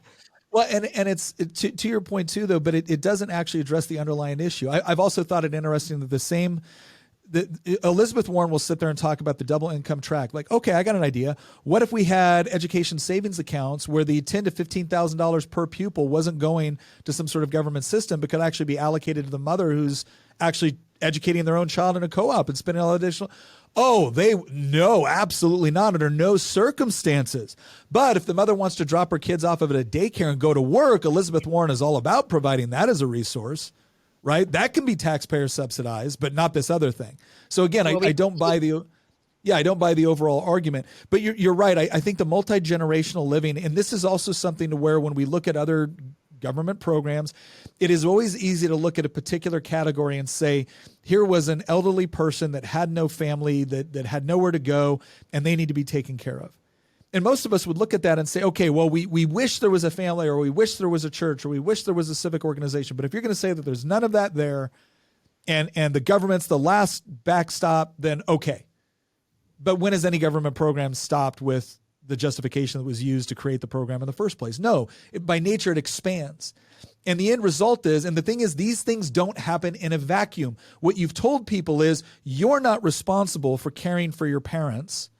Well, and it's to your point too, though, but it doesn't actually address the underlying issue. I've also thought it interesting that Elizabeth Warren will sit there and talk about the double income track. Like, okay, I got an idea. What if we had education savings accounts where the $10,000 to $15,000 per pupil wasn't going to some sort of government system, but could actually be allocated to the mother who's actually educating their own child in a co-op and spending all additional. Oh, no, absolutely not, under no circumstances. But if the mother wants to drop her kids off at a daycare and go to work, Elizabeth Warren is all about providing that as a resource, right? That can be taxpayer subsidized, but not this other thing. So again, I don't buy the overall argument. But you're right. I think the multi-generational living, and this is also something to where when we look at other government programs, it is always easy to look at a particular category and say, here was an elderly person that had no family, that had nowhere to go, and they need to be taken care of. And most of us would look at that and say, okay, well, we wish there was a family, or we wish there was a church, or we wish there was a civic organization. But if you're going to say that there's none of that there, and the government's the last backstop, then okay. But when has any government program stopped with the justification that was used to create the program in the first place? No, by nature, it expands. And the end result is, and the thing is, these things don't happen in a vacuum. What you've told people is, you're not responsible for caring for your parents,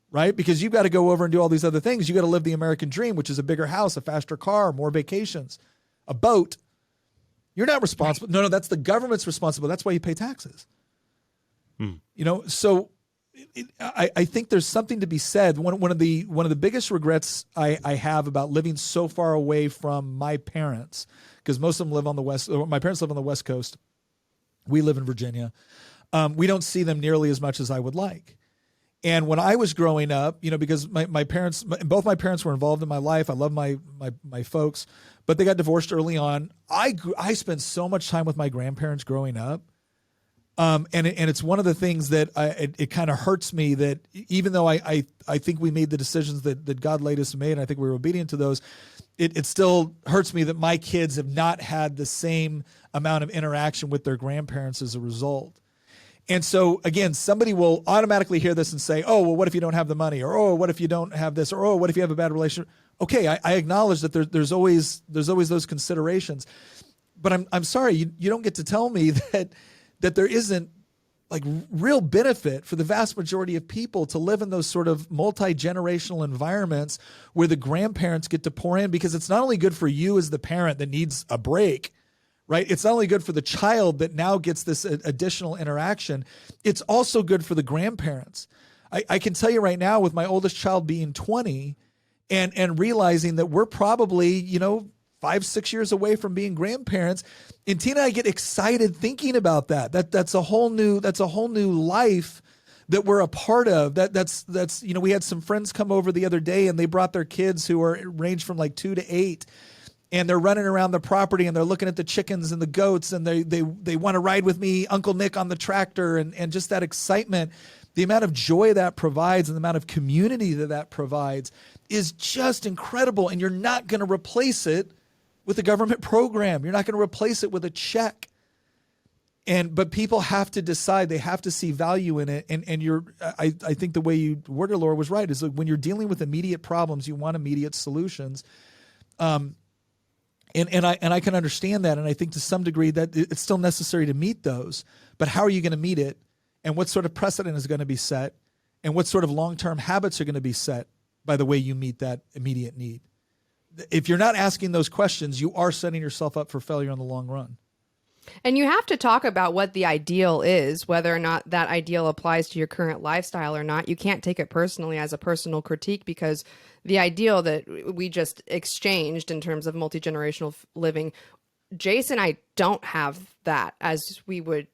right? Because you've got to go over and do all these other things. You got to live the American dream, which is a bigger house, a faster car, more vacations, a boat. You're not responsible. No, that's the government's responsible. That's why you pay taxes. So I think there's something to be said. One of the biggest regrets I have about living so far away from my parents, because most of them live on the West. My parents live on the West Coast. We live in Virginia. We don't see them nearly as much as I would like. And when I was growing up, because my parents, both my parents were involved in my life. I love my folks, but they got divorced early on. I spent so much time with my grandparents growing up. And it's one of the things that it kind of hurts me that even though I think we made the decisions that God laid us to make, and I think we were obedient to those, it still hurts me that my kids have not had the same amount of interaction with their grandparents as a result. And so, again, somebody will automatically hear this and say, oh, well, what if you don't have the money? Or, oh, what if you don't have this? Or, oh, what if you have a bad relationship? Okay, I acknowledge that there's always those considerations. But I'm sorry, you don't get to tell me that there isn't like real benefit for the vast majority of people to live in those sort of multi-generational environments where the grandparents get to pour in, because it's not only good for you as the parent that needs a break, right? It's not only good for the child that now gets this additional interaction, it's also good for the grandparents. I can tell you right now, with my oldest child being 20 and realizing that we're probably, 5-6 years away from being grandparents, and Tina and I get excited thinking about that. That's a whole new life that we're a part of. That's we had some friends come over the other day, and they brought their kids who are ranged from like 2 to 8, and they're running around the property and they're looking at the chickens and the goats, and they want to ride with me, Uncle Nick, on the tractor, and just that excitement. The amount of joy that provides and the amount of community that provides is just incredible, and you're not going to replace it with a government program. You're not going to replace it with a check. But people have to decide, they have to see value in it. And I think the way you worded, Laura, was right, is like when you're dealing with immediate problems, you want immediate solutions. And I can understand that. And I think to some degree that it's still necessary to meet those, but how are you going to meet it? And what sort of precedent is going to be set? And what sort of long-term habits are going to be set by the way you meet that immediate need? If you're not asking those questions, you are setting yourself up for failure in the long run. And you have to talk about what the ideal is, whether or not that ideal applies to your current lifestyle or not. You can't take it personally as a personal critique, because the ideal that we just exchanged in terms of multi-generational living, Jace and I don't have that as we would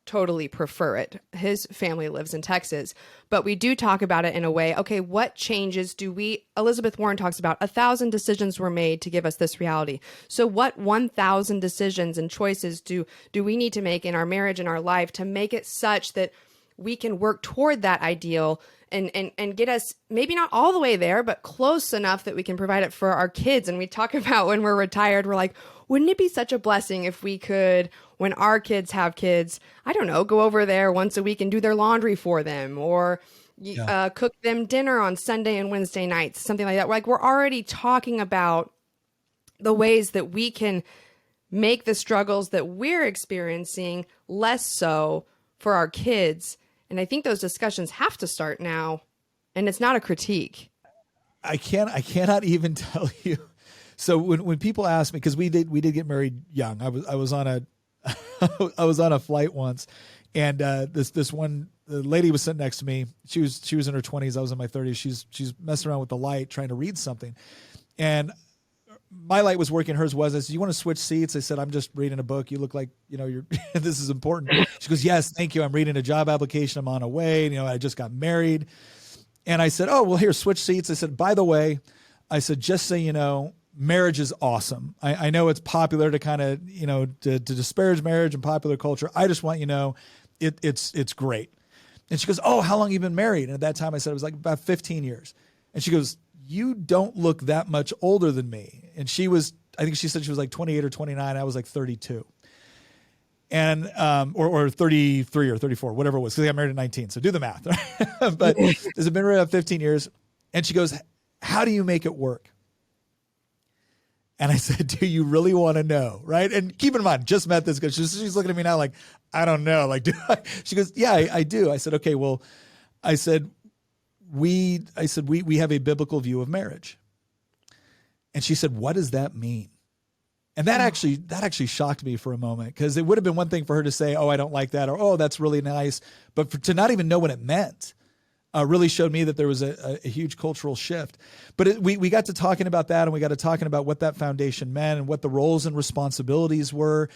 totally prefer it. His family lives in Texas, but we do talk about it in a way, okay, what changes Elizabeth Warren talks about 1,000 decisions were made to give us this reality. So what 1,000 decisions and choices do we need to make in our marriage and our life to make it such that we can work toward that ideal and get us maybe not all the way there, but close enough that we can provide it for our kids. And we talk about when we're retired, we're like, wouldn't it be such a blessing if we could, when our kids have kids, I don't know, go over there once a week and do their laundry for them, or cook them dinner on Sunday and Wednesday nights, something like that. Like, we're already talking about the ways that we can make the struggles that we're experiencing less so for our kids. And I think those discussions have to start now. And it's not a critique. I cannot even tell you. So when people ask me, because we did get married young. I was on a flight once, and this one lady was sitting next to me. She was in her 20s. I was in my 30s. She's messing around with the light, trying to read something, and my light was working. Hers was. I said, "You want to switch seats?" I said, "I'm just reading a book. You look like you're. This is important." She goes, "Yes, thank you. I'm reading a job application. I'm on a way. I just got married." And I said, "Oh, well, here, switch seats." I said, "By the way," I said, "just so you know, marriage is awesome. I know it's popular to kind of to disparage marriage in popular culture. I just want you to know it's great." And she goes, "Oh, how long have you been married?" And at that time, I said it was like about 15 years. And she goes, "You don't look that much older than me." And I think she said she was like 28 or 29. I was like 32. And, or 33 or 34, whatever it was. Cause I got married at 19. So do the math. Right? But it's been married about 15 years. And she goes, "How do you make it work?" And I said, "Do you really want to know?" Right. And keep in mind, just met this girl. She's looking at me now like, "I don't know." Like, do I? She goes, "Yeah, I do." I said, "Okay, well," I said, we have a biblical view of marriage. And she said, "What does that mean?" And that actually shocked me for a moment, because it would have been one thing for her to say, "Oh, I don't like that," or "Oh, that's really nice." But to not even know what it meant really showed me that there was a huge cultural shift. But we got to talking about that, and we got to talking about what that foundation meant and what the roles and responsibilities were.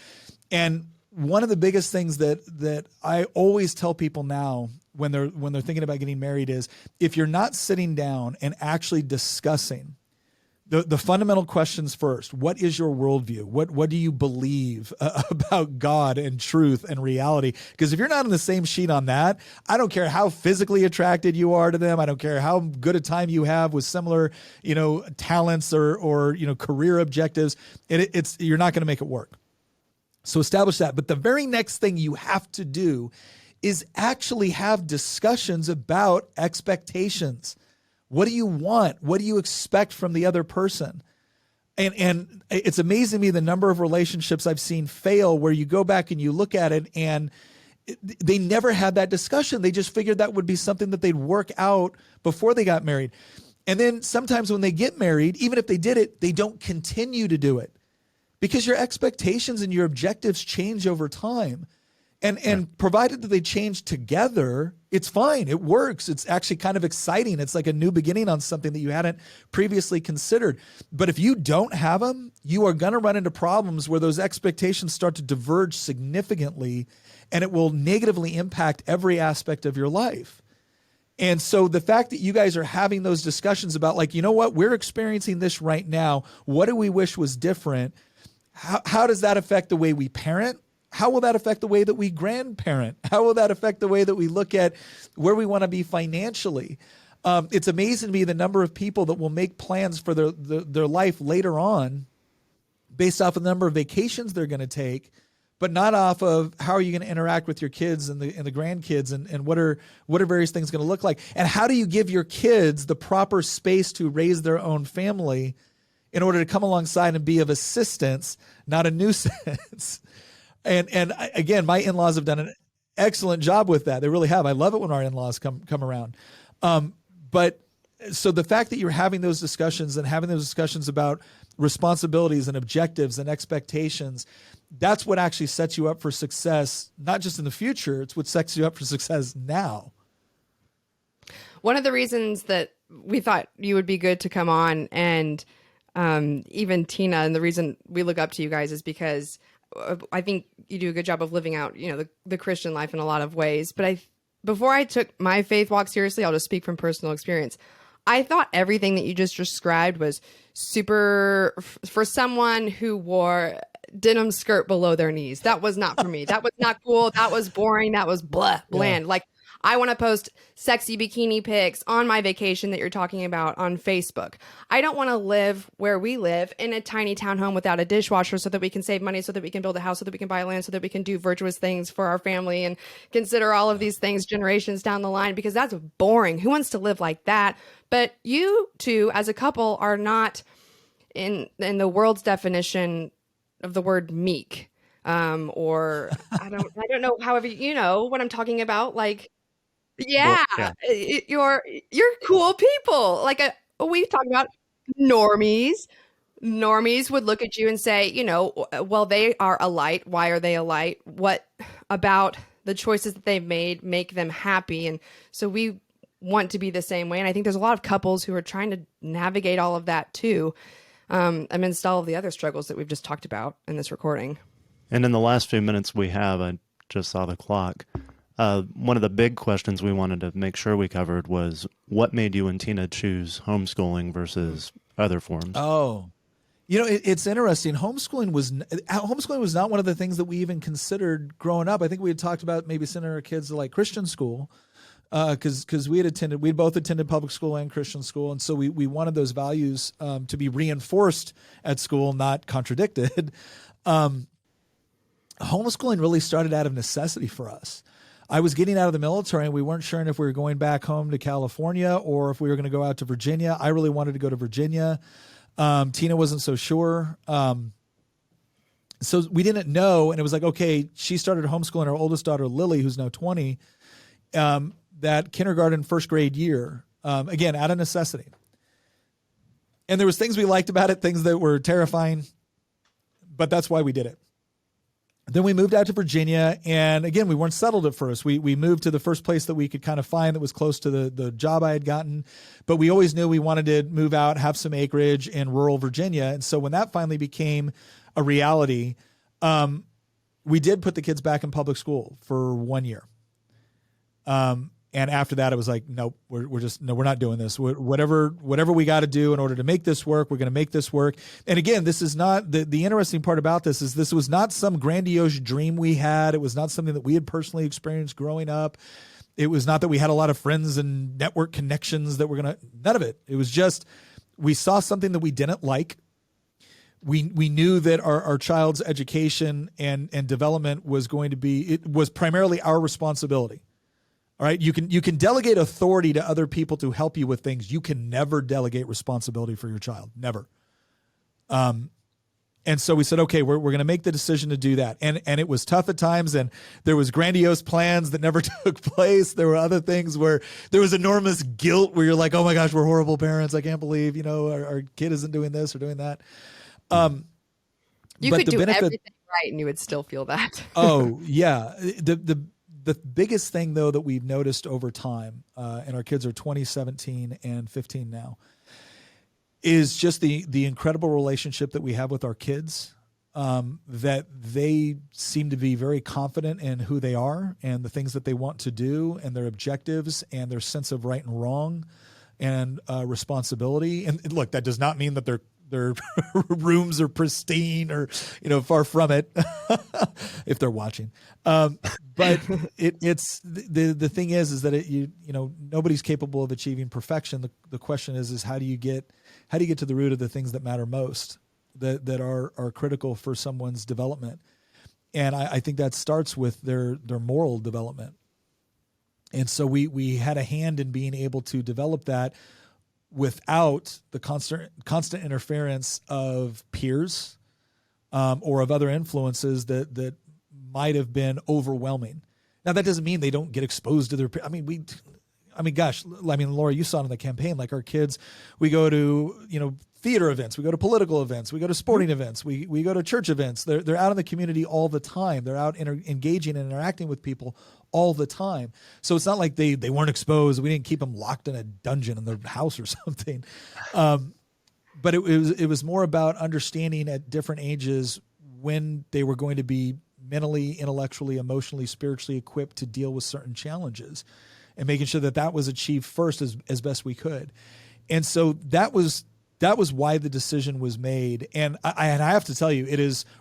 And one of the biggest things that I always tell people now when they're thinking about getting married is, if you're not sitting down and actually discussing the fundamental questions first. What is your worldview? What do you believe about God and truth and reality? Because if you're not on the same sheet on that, I don't care how physically attracted you are to them. I don't care how good a time you have with similar, talents or career objectives. You're not going to make it work. So establish that. But the very next thing you have to do is actually have discussions about expectations. What do you want? What do you expect from the other person? And it's amazing to me the number of relationships I've seen fail where you go back and you look at it and they never had that discussion. They just figured that would be something that they'd work out before they got married. And then sometimes when they get married, even if they did it, they don't continue to do it because your expectations and your objectives change over time. And provided that they change together, it's fine. It works. It's actually kind of exciting. It's like a new beginning on something that you hadn't previously considered. But if you don't have them, you are going to run into problems where those expectations start to diverge significantly, and it will negatively impact every aspect of your life. And so the fact that you guys are having those discussions about, like, what, we're experiencing this right now. What do we wish was different? How does that affect the way we parent? How will that affect the way that we grandparent? How will that affect the way that we look at where we want to be financially? It's amazing to me the number of people that will make plans for their life later on based off of the number of vacations they're going to take, but not off of how are you going to interact with your kids and the grandkids and what are various things going to look like? And how do you give your kids the proper space to raise their own family in order to come alongside and be of assistance, not a nuisance? And again, my in-laws have done an excellent job with that. They really have. I love it when our in-laws come around. But so the fact that you're having those discussions and having those discussions about responsibilities and objectives and expectations, that's what actually sets you up for success, not just in the future. It's what sets you up for success now. One of the reasons that we thought you would be good to come on, and even Tina, and the reason we look up to you guys is because I think you do a good job of living out, the Christian life in a lot of ways. But before I took my faith walk seriously, I'll just speak from personal experience. I thought everything that you just described was super for someone who wore denim skirt below their knees. That was not for me. That was not cool. That was boring. That was bland. Yeah. Like, I want to post sexy bikini pics on my vacation that you're talking about on Facebook. I don't want to live where we live in a tiny townhome without a dishwasher so that we can save money, so that we can build a house, so that we can buy land, so that we can do virtuous things for our family and consider all of these things generations down the line, because that's boring. Who wants to live like that? But you two as a couple are not in the world's definition of the word meek. Or I don't know, however, you know what I'm talking about. Like, yeah, Well, you're cool people. Like we've talked about normies. Normies would look at you and say, you know, well, they are a light. Why are they a light? What about the choices that they've made make them happy? And so we want to be the same way. And I think there's a lot of couples who are trying to navigate all of that too, amidst all of the other struggles that we've just talked about in this recording. And in the last few minutes we have, I just saw the clock. One of the big questions we wanted to make sure we covered was what made you and Tina choose homeschooling versus other forms? Oh, you know, it's interesting. Homeschooling was not one of the things that we even considered growing up. I think we had talked about maybe sending our kids to like Christian school, because we'd both attended public school and Christian school, and so we wanted those values to be reinforced at school, not contradicted. Homeschooling really started out of necessity for us. I was getting out of the military, and we weren't sure if we were going back home to California or if we were going to go out to Virginia. I really wanted to go to Virginia. Tina wasn't so sure. So we didn't know. And it was like, okay, she started homeschooling our oldest daughter, Lily, who's now 20, that kindergarten, first grade year, again, out of necessity. And there was things we liked about it, things that were terrifying, but that's why we did it. Then we moved out to Virginia, and again, we weren't settled at first. We moved to the first place that we could kind of find that was close to the job I had gotten, but we always knew we wanted to move out, have some acreage in rural Virginia. And so when that finally became a reality, we did put the kids back in public school for 1 year. And after that, it was like, nope, we're not doing this. Whatever we got to do in order to make this work, we're going to make this work. And again, this is not the interesting part about this is this was not some grandiose dream we had. It was not something that we had personally experienced growing up. It was not that we had a lot of friends and network connections that were going to, none of it. It was just, we saw something that we didn't like. We knew that our child's education and development was going to be, it was primarily our responsibility. All right. You can delegate authority to other people to help you with things. You can never delegate responsibility for your child. Never. And so we said, okay, we're going to make the decision to do that. And it was tough at times. And there was grandiose plans that never took place. There were other things where there was enormous guilt where you're like, oh my gosh, we're horrible parents. I can't believe, our kid isn't doing this or doing that. You could do everything right and you would still feel that. Oh yeah. The biggest thing, though, that we've noticed over time, and our kids are 20, 17, and 15 now, is just the incredible relationship that we have with our kids, that they seem to be very confident in who they are and the things that they want to do and their objectives and their sense of right and wrong and responsibility. And look, that does not mean that their rooms are pristine or, far from it, if they're watching. But it's the thing is that nobody's capable of achieving perfection. The question is how do you get to the root of the things that matter most, that are critical for someone's development? And I think that starts with their moral development. And so we had a hand in being able to develop that without the constant interference of peers or of other influences that might have been overwhelming. Now, that doesn't mean they don't get exposed to their peers. Laura, you saw it in the campaign, like our kids, we go to, theater events, we go to political events, we go to sporting events, we go to church events. They're out in the community all the time. They're out engaging and interacting with people all the time. So it's not like they weren't exposed. We didn't keep them locked in a dungeon in their house or something. But it was more about understanding at different ages when they were going to be mentally, intellectually, emotionally, spiritually equipped to deal with certain challenges, and making sure that was achieved first as best we could. And so that was that was why the decision was made. And I have to tell you,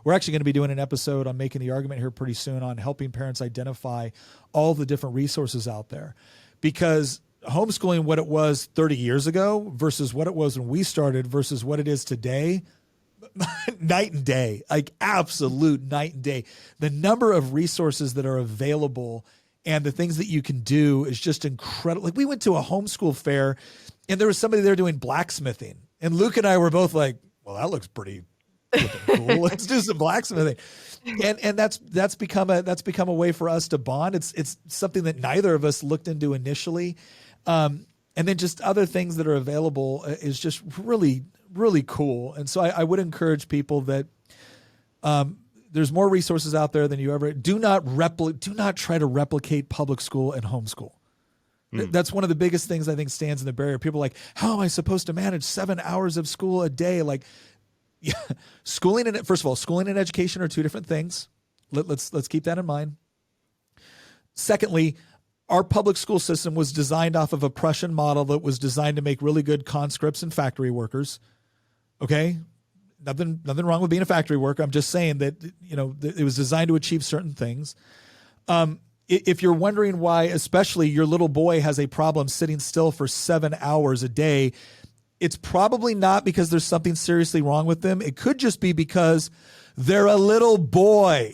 we're actually going to be doing an episode on making the argument here pretty soon on helping parents identify all the different resources out there, because homeschooling, what it was 30 years ago versus what it was when we started versus what it is today, night and day, like absolute night and day. The number of resources that are available and the things that you can do is just incredible. Like we went to a homeschool fair and there was somebody there doing blacksmithing. And Luke and I were both like, well, that looks pretty cool. Let's do some blacksmithing. And that's become a way for us to bond. It's something that neither of us looked into initially. And then just other things that are available is just really, really cool. And so I would encourage people that there's more resources out there than you ever. Do not try to replicate public school and homeschool. That's one of the biggest things I think stands in the barrier. People are like, how am I supposed to manage 7 hours of school a day? Like, yeah, first of all, schooling and education are two different things. Let's keep that in mind. Secondly, our public school system was designed off of a Prussian model that was designed to make really good conscripts and factory workers. Okay, nothing wrong with being a factory worker. I'm just saying that it was designed to achieve certain things. If you're wondering why, especially your little boy has a problem sitting still for 7 hours a day, it's probably not because there's something seriously wrong with them. It could just be because they're a little boy,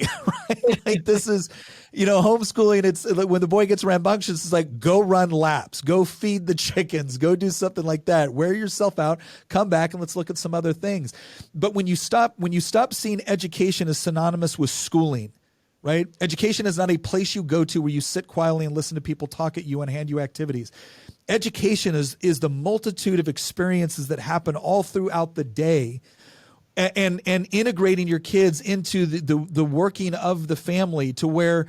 right? Like this is, homeschooling. It's like when the boy gets rambunctious, it's like, go run laps, go feed the chickens, go do something like that. Wear yourself out, come back and let's look at some other things. But when you stop seeing education as synonymous with schooling, right? Education is not a place you go to where you sit quietly and listen to people talk at you and hand you activities. Education is the multitude of experiences that happen all throughout the day, and integrating your kids into the working of the family to where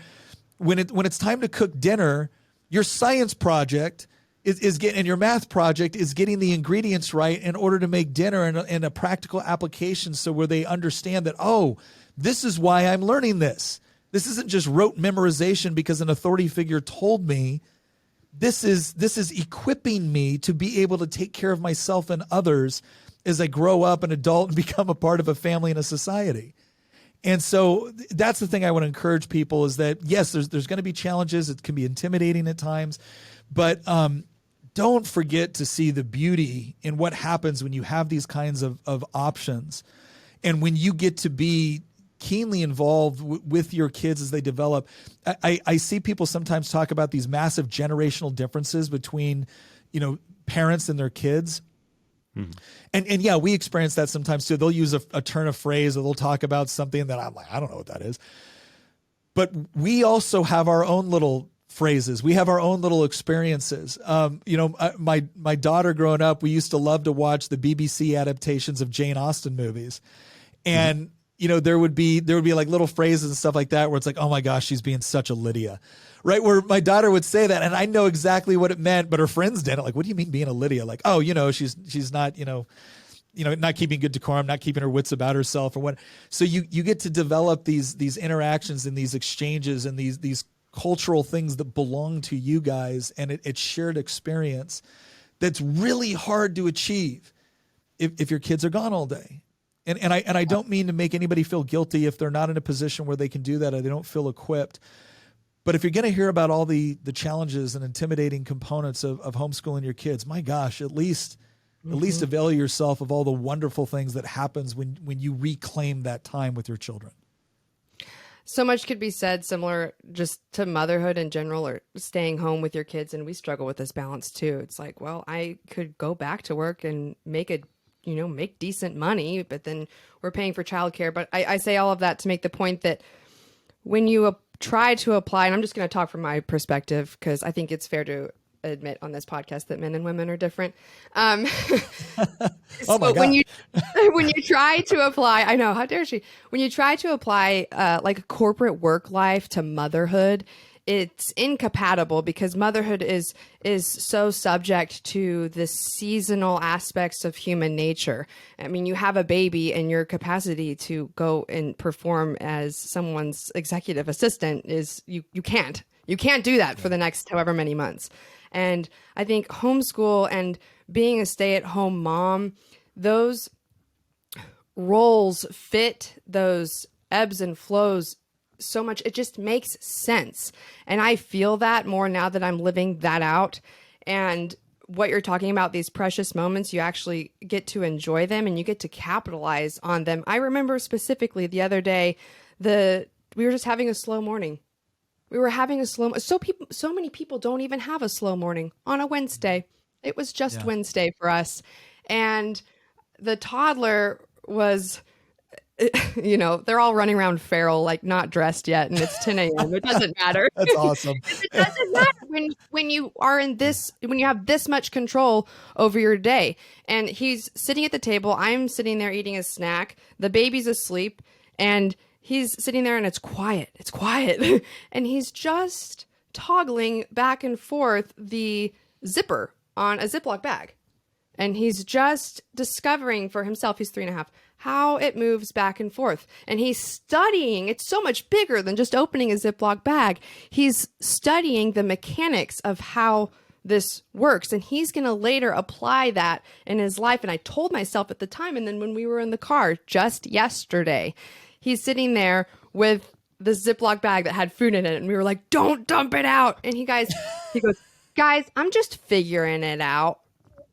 when it's time to cook dinner, your science project is getting, and your math project is getting the ingredients right in order to make dinner and a practical application, so where they understand that, oh, this is why I'm learning this. This isn't just rote memorization because an authority figure told me. This is equipping me to be able to take care of myself and others as I grow up an adult and become a part of a family and a society. And so that's the thing I want to encourage people is that, yes, there's going to be challenges. It can be intimidating at times, but don't forget to see the beauty in what happens when you have these kinds of options. And when you get to be keenly involved with your kids as they develop. I see people sometimes talk about these massive generational differences between, parents and their kids. Mm-hmm. And yeah, we experience that sometimes too. They'll use a turn of phrase or they'll talk about something that I'm like, I don't know what that is. But we also have our own little phrases. We have our own little experiences. My daughter growing up, we used to love to watch the BBC adaptations of Jane Austen movies. And there would be like little phrases and stuff like that where it's like, oh my gosh, she's being such a Lydia, right? Where my daughter would say that and I know exactly what it meant, but her friends didn't. Like, what do you mean being a Lydia? Like, oh, she's not, not keeping good decorum, not keeping her wits about herself or what. So you get to develop these interactions and these exchanges and these cultural things that belong to you guys. And it's shared experience that's really hard to achieve if your kids are gone all day. And I don't mean to make anybody feel guilty if they're not in a position where they can do that or they don't feel equipped. But if you're going to hear about all the challenges and intimidating components of homeschooling your kids, my gosh, at least avail yourself of all the wonderful things that happens when you reclaim that time with your children. So much could be said similar just to motherhood in general or staying home with your kids. And we struggle with this balance too. It's like, well, I could go back to work and make decent money, but then we're paying for childcare. But I say all of that to make the point that when you try to apply, and I'm just going to talk from my perspective because I think it's fair to admit on this podcast that men and women are different. Oh my God. when you try to apply, I know, how dare she? When you try to apply like corporate work life to motherhood, it's incompatible because motherhood is so subject to the seasonal aspects of human nature. I mean, you have a baby and your capacity to go and perform as someone's executive assistant is you can't do that for the next however many months. And I think homeschool and being a stay-at-home mom, those roles fit those ebbs and flows so much. It just makes sense. And I feel that more now that I'm living that out. And what you're talking about, these precious moments, you actually get to enjoy them and you get to capitalize on them. I remember specifically the other day, we were just having a slow morning. We were having a slow, so many people don't even have a slow morning on a Wednesday. It was just Wednesday for us. And the toddler was, you know, they're all running around feral, like not dressed yet. And it's 10 a.m. It doesn't matter. That's awesome. It doesn't matter when you are when you have this much control over your day. And he's sitting at the table. I'm sitting there eating a snack. The baby's asleep and he's sitting there and it's quiet. It's quiet. And he's just toggling back and forth the zipper on a Ziploc bag. And he's just discovering for himself, he's 3.5, how it moves back and forth. And he's studying, it's so much bigger than just opening a Ziploc bag. He's studying the mechanics of how this works. And he's going to later apply that in his life. And I told myself at the time, and then when we were in the car just yesterday, he's sitting there with the Ziploc bag that had food in it. And we were like, don't dump it out. And he goes, guys, I'm just figuring it out.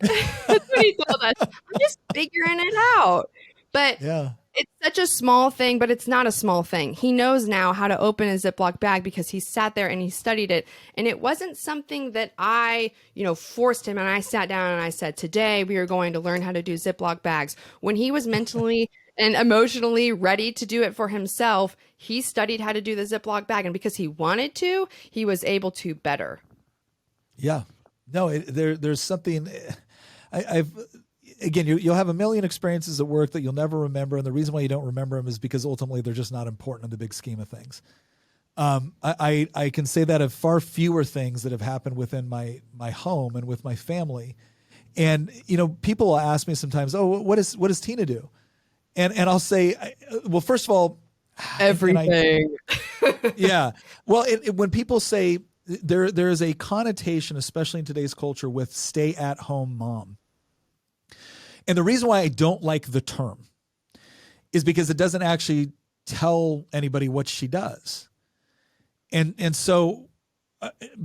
That's what he told us. I'm just figuring it out. But it's such a small thing, but it's not a small thing. He knows now how to open a Ziploc bag because he sat there and he studied it. And it wasn't something that I, forced him. And I sat down and I said, today we are going to learn how to do Ziploc bags. When he was mentally and emotionally ready to do it for himself, he studied how to do the Ziploc bag. And because he wanted to, he was able to better. Yeah. No, there's something... Again, you'll have a million experiences at work that you'll never remember. And the reason why you don't remember them is because ultimately they're just not important in the big scheme of things. I can say that of far fewer things that have happened within my home and with my family. And, people will ask me sometimes, oh, what does Tina do? And I'll say, well, first of all, everything. Yeah. Well, when people say there is a connotation, especially in today's culture, with stay-at-home mom. And the reason why I don't like the term is because it doesn't actually tell anybody what she does. And so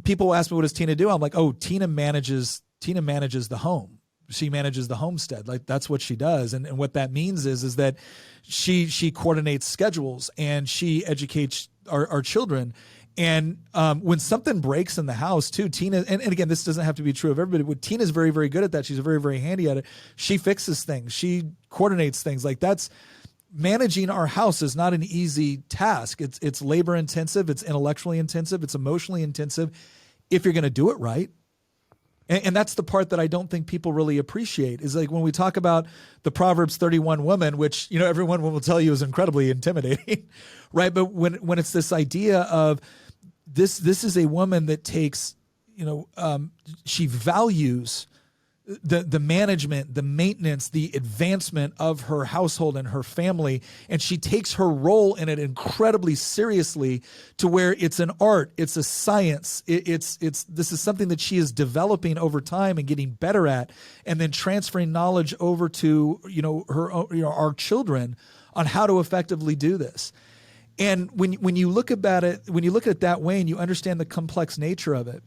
people ask me, what does Tina do? I'm like, oh, Tina manages the home. She manages the homestead. Like that's what she does. And what that means is that she coordinates schedules and she educates our children. And when something breaks in the house too, Tina, and again, this doesn't have to be true of everybody, but Tina's very, very good at that. She's very, very handy at it. She fixes things. She coordinates things. Like that's managing our house is not an easy task. It's labor intensive. It's intellectually intensive. It's emotionally intensive if you're going to do it right. And that's the part that I don't think people really appreciate is like when we talk about the Proverbs 31 woman, which, everyone will tell you is incredibly intimidating, right? But when it's this idea of this is a woman that takes, she values the management, the maintenance, the advancement of her household and her family. And she takes her role in it incredibly seriously to where it's an art, it's a science. This is something that she is developing over time and getting better at, and then transferring knowledge over to, our children on how to effectively do this. And when you look at it that way and you understand the complex nature of it,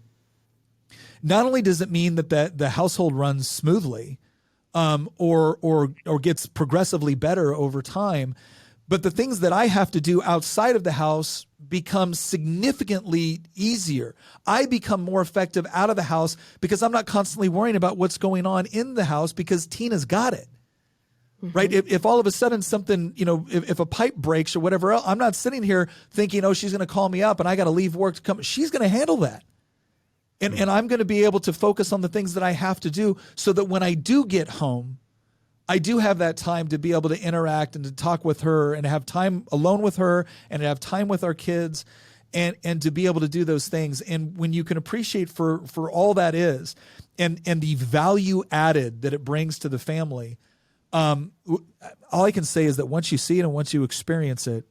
not only does it mean that the household runs smoothly, or gets progressively better over time, but the things that I have to do outside of the house become significantly easier. I become more effective out of the house because I'm not constantly worrying about what's going on in the house because Tina's got it. Mm-hmm. Right? If all of a sudden something, if a pipe breaks or whatever else, I'm not sitting here thinking, oh, she's going to call me up and I got to leave work to come. She's going to handle that. And I'm going to be able to focus on the things that I have to do so that when I do get home, I do have that time to be able to interact and to talk with her and have time alone with her and to have time with our kids and to be able to do those things. And when you can appreciate for all that is and the value added that it brings to the family, all I can say is that once you see it and once you experience it,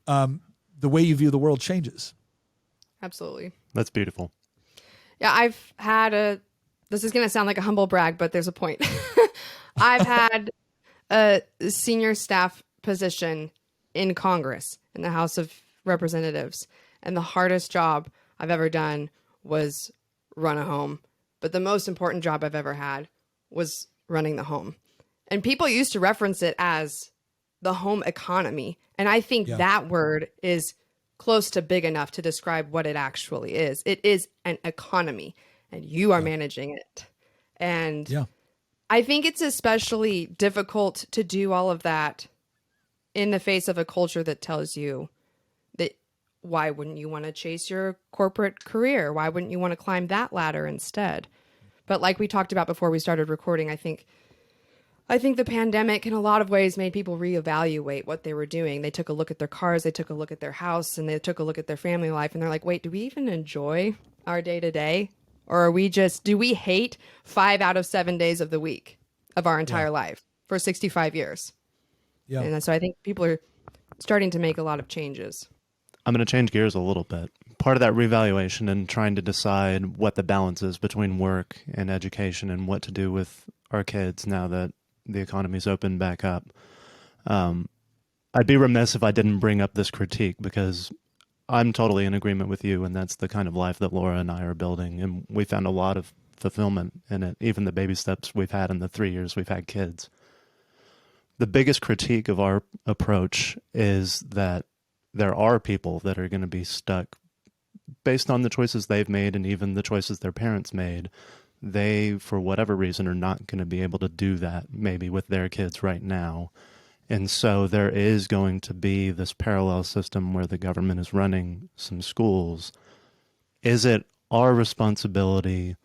the way you view the world changes. Absolutely. That's beautiful. Yeah, I've had this is going to sound like a humble brag, but there's a point. I've had a senior staff position in Congress, in the House of Representatives, and the hardest job I've ever done was run a home. But the most important job I've ever had was running the home. And people used to reference it as the home economy. And I think that word is close to big enough to describe what it actually is. It is an economy, and you are managing it. And I think it's especially difficult to do all of that in the face of a culture that tells you that why wouldn't you want to chase your corporate career? Why wouldn't you want to climb that ladder instead? But like we talked about before we started recording, I think the pandemic in a lot of ways made people reevaluate what they were doing. They took a look at their cars, they took a look at their house, and they took a look at their family life, and they're like, wait, do we even enjoy our day to day? Or do we hate 5 out of 7 days of the week of our entire life for 65 years? Yeah. And so I think people are starting to make a lot of changes. I'm going to change gears a little bit. Part of that reevaluation and trying to decide what the balance is between work and education and what to do with our kids now that the economy's opened back up. I'd be remiss if I didn't bring up this critique, because I'm totally in agreement with you, and that's the kind of life that Laura and I are building, and we found a lot of fulfillment in it, even the baby steps we've had in the 3 years we've had kids. The biggest critique of our approach is that there are people that are going to be stuck based on the choices they've made and even the choices their parents made. They, for whatever reason, are not going to be able to do that maybe with their kids right now. And so there is going to be this parallel system where the government is running some schools. Is it our responsibility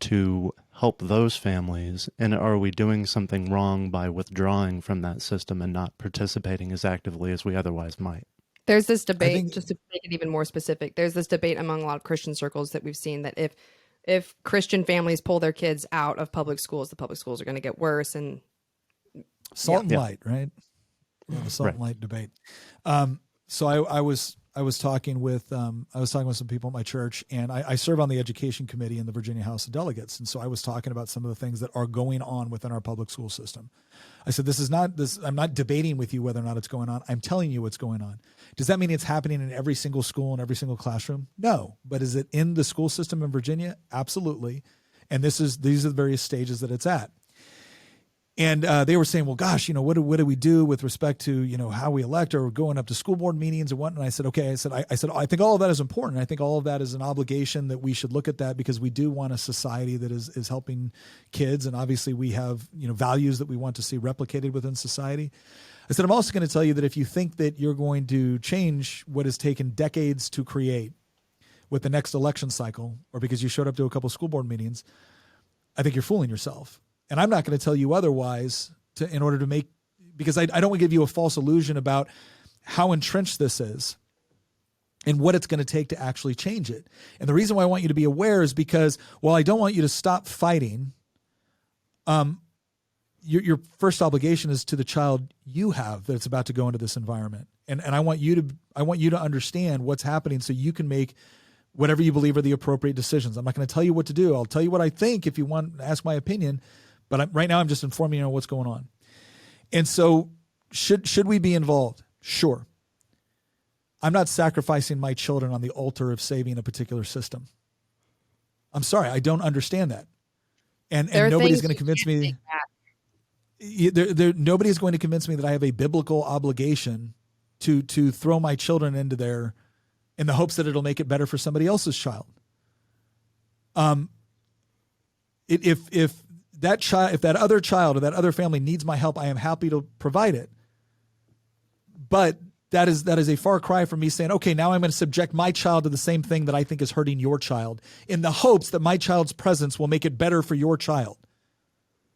to help those families? And are we doing something wrong by withdrawing from that system and not participating as actively as we otherwise might? There's this debate, just to make it even more specific, there's this debate among a lot of Christian circles that we've seen that if Christian families pull their kids out of public schools, the public schools are going to get worse. And salt and light, right? Yeah, the salt and light debate. So I was talking with some people at my church, and I serve on the education committee in the Virginia House of Delegates. And so I was talking about some of the things that are going on within our public school system. I said, I'm not debating with you whether or not it's going on. I'm telling you what's going on. Does that mean it's happening in every single school and every single classroom? No. But is it in the school system in Virginia? Absolutely. And these are the various stages that it's at. And they were saying, well, gosh, what do we do with respect to, how we elect or going up to school board meetings and whatnot? And I said, okay, I think all of that is important. I think all of that is an obligation that we should look at that, because we do want a society that is helping kids. And obviously we have, values that we want to see replicated within society. I said, I'm also going to tell you that if you think that you're going to change what has taken decades to create with the next election cycle, or because you showed up to a couple of school board meetings, I think you're fooling yourself. And I'm not going to tell you otherwise because I don't want to give you a false illusion about how entrenched this is and what it's going to take to actually change it. And the reason why I want you to be aware is because while I don't want you to stop fighting, your first obligation is to the child you have that's about to go into this environment. And I want you to understand what's happening so you can make whatever you believe are the appropriate decisions. I'm not going to tell you what to do. I'll tell you what I think if you want to ask my opinion. But right now I'm just informing you on what's going on. And so should we be involved? Sure. I'm not sacrificing my children on the altar of saving a particular system. I'm sorry. I don't understand that. And nobody's going to convince me. Nobody's going to convince me that I have a biblical obligation to throw my children into there in the hopes that it'll make it better for somebody else's child. If that other child or that other family needs my help, I am happy to provide it. But that is a far cry from me saying, okay, now I'm going to subject my child to the same thing that I think is hurting your child in the hopes that my child's presence will make it better for your child.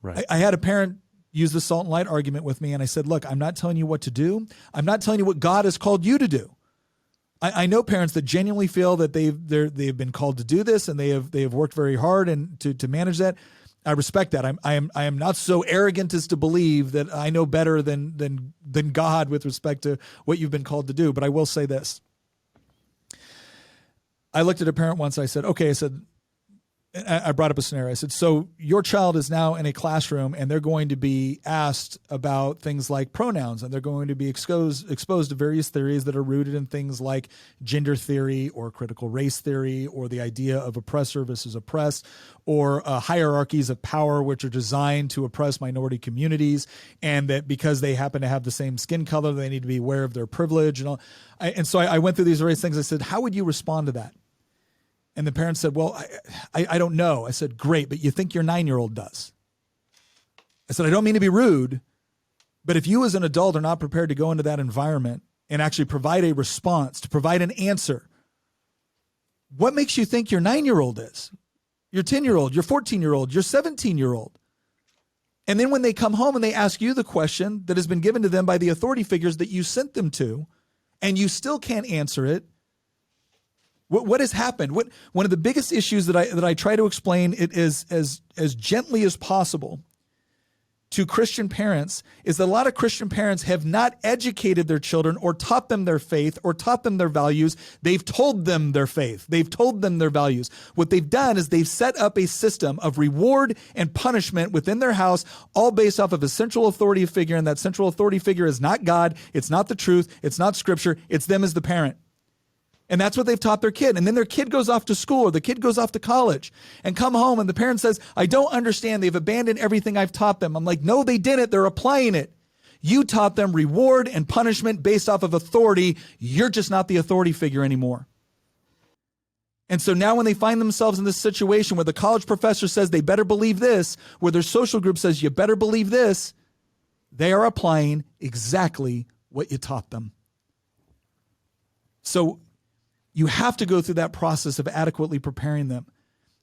Right. I had a parent use the salt and light argument with me, and I said, look, I'm not telling you what to do. I'm not telling you what God has called you to do. I know parents that genuinely feel that they've been called to do this, and they have worked very hard and to manage that. I respect that. I am not so arrogant as to believe that I know better than God with respect to what you've been called to do. But I will say this. I looked at a parent once. I said, I brought up a scenario. I said, so your child is now in a classroom and they're going to be asked about things like pronouns, and they're going to be exposed to various theories that are rooted in things like gender theory or critical race theory, or the idea of oppressor versus oppressed, or hierarchies of power, which are designed to oppress minority communities, and that because they happen to have the same skin color, they need to be aware of their privilege. And all. So I went through these various things. I said, how would you respond to that? And the parents said, well, I don't know. I said, great, but you think your 9-year-old does. I said, I don't mean to be rude, but if you as an adult are not prepared to go into that environment and actually provide a response, to provide an answer, what makes you think your 9-year-old is? Your 10-year-old, your 14-year-old, your 17-year-old. And then when they come home and they ask you the question that has been given to them by the authority figures that you sent them to, and you still can't answer it, what has happened? One of the biggest issues that I try to explain it is as gently as possible to Christian parents is that a lot of Christian parents have not educated their children or taught them their faith or taught them their values. They've told them their faith. They've told them their values. What they've done is they've set up a system of reward and punishment within their house, all based off of a central authority figure, and that central authority figure is not God, it's not the truth, it's not Scripture, it's them as the parent. And that's what they've taught their kid. And then their kid goes off to school, or the kid goes off to college and come home, and the parent says, I don't understand. They've abandoned everything I've taught them. I'm like, no, they didn't. They're applying it. You taught them reward and punishment based off of authority. You're just not the authority figure anymore. And so now when they find themselves in this situation where the college professor says they better believe this, where their social group says you better believe this, they are applying exactly what you taught them. So you have to go through that process of adequately preparing them.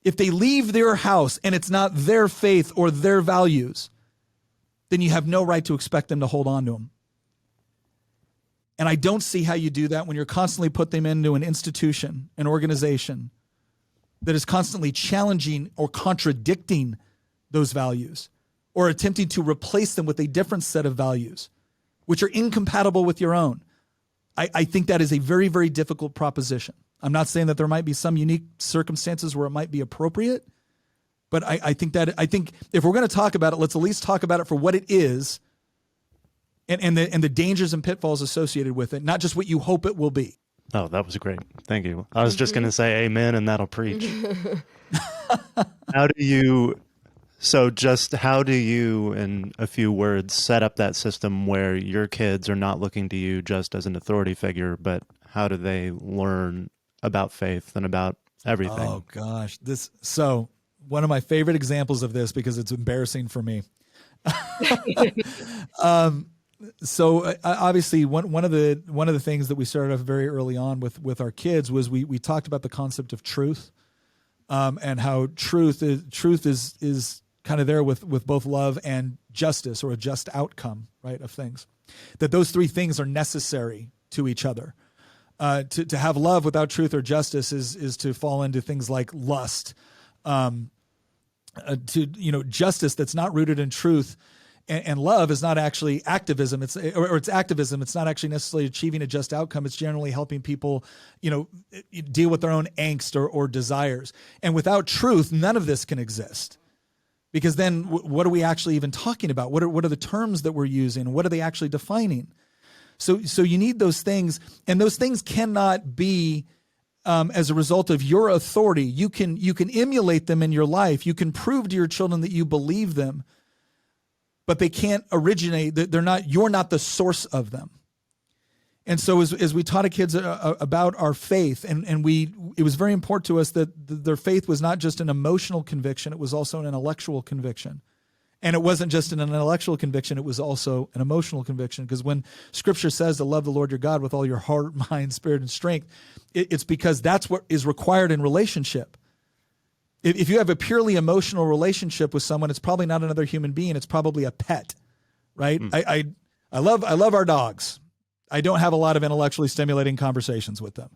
If they leave their house and it's not their faith or their values, then you have no right to expect them to hold on to them. And I don't see how you do that when you're constantly put them into an institution, an organization that is constantly challenging or contradicting those values, or attempting to replace them with a different set of values, which are incompatible with your own. I think that is a very, very difficult proposition. I'm not saying that there might be some unique circumstances where it might be appropriate, but I think if we're going to talk about it, let's at least talk about it for what it is, and the dangers and pitfalls associated with it, not just what you hope it will be. Oh, that was great. Thank you. I was just going to say amen, and that'll preach. How do you, in a few words, set up that system where your kids are not looking to you just as an authority figure, but how do they learn about faith and about everything? Oh, gosh. So one of my favorite examples of this, because it's embarrassing for me. So obviously one of the things that we started off very early on with our kids was we talked about the concept of truth, and how truth is kind of there with both love and justice, or a just outcome, right, of things. That those three things are necessary to each other. To have love without truth or justice is to fall into things like lust. Justice that's not rooted in truth and love is not actually activism. It's activism. It's not actually necessarily achieving a just outcome. It's generally helping people, deal with their own angst or desires. And without truth, none of this can exist. Because then what are we actually even talking about? What are the terms that we're using? What are they actually defining? So you need those things, and those things cannot be as a result of your authority. You can emulate them in your life. You can prove to your children that you believe them, but they can't originate. You're not the source of them. And so as we taught our kids about our faith, and it was very important to us that their faith was not just an emotional conviction, it was also an intellectual conviction. And it wasn't just an intellectual conviction, it was also an emotional conviction. Because when Scripture says to love the Lord your God with all your heart, mind, spirit, and strength, it's because that's what is required in relationship. If you have a purely emotional relationship with someone, it's probably not another human being, it's probably a pet, right? I love our dogs. I don't have a lot of intellectually stimulating conversations with them,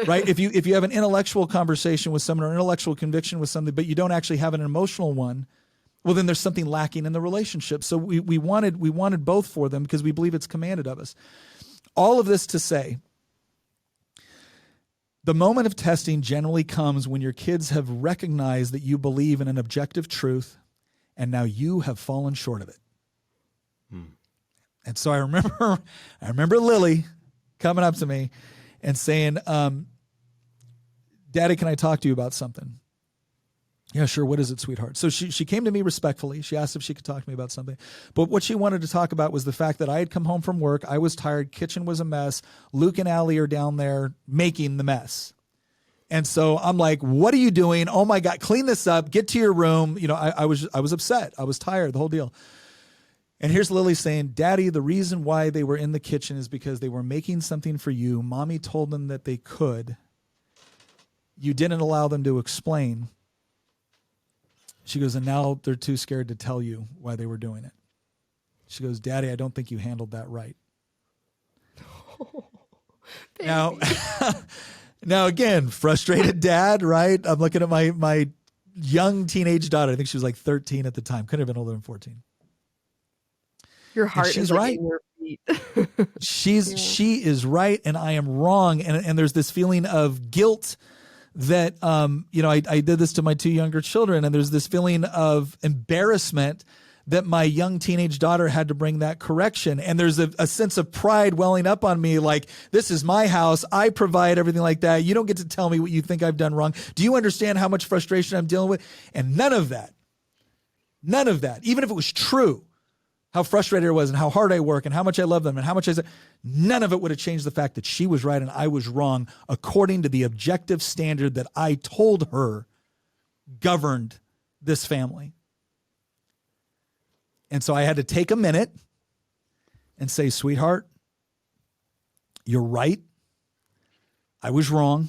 right? If you have an intellectual conversation with someone or an intellectual conviction with something, but you don't actually have an emotional one, well, then there's something lacking in the relationship. So we wanted both for them because we believe it's commanded of us. All of this to say The moment of testing generally comes when your kids have recognized that you believe in an objective truth, and now you have fallen short of it. And so I remember Lily coming up to me and saying, Daddy, can I talk to you about something? Yeah, sure. What is it, sweetheart? So she came to me respectfully. She asked if she could talk to me about something. But what she wanted to talk about was the fact that I had come home from work. I was tired. Kitchen was a mess. Luke and Allie are down there making the mess. And so I'm like, what are you doing? Oh my God, clean this up. Get to your room. You know, I was upset. I was tired, the whole deal. And here's Lily saying, Daddy, the reason why they were in the kitchen is because they were making something for you. Mommy told them that they could. You didn't allow them to explain. She goes, and now they're too scared to tell you why they were doing it. She goes, Daddy, I don't think you handled that right. Oh, now again, frustrated dad, right? I'm looking at my young teenage daughter. I think she was like 13 at the time. Couldn't have been older than 14. Your heart she's is right. in your feet. She is right, and I am wrong. And there's this feeling of guilt that, I did this to my two younger children, and there's this feeling of embarrassment that my young teenage daughter had to bring that correction. And there's a sense of pride welling up on me, like, this is my house. I provide everything like that. You don't get to tell me what you think I've done wrong. Do you understand how much frustration I'm dealing with? And none of that, even if it was true, how frustrated I was and how hard I work and how much I love them and how much I said, none of it would have changed the fact that she was right and I was wrong according to the objective standard that I told her governed this family. And so I had to take a minute and say, sweetheart, you're right. I was wrong.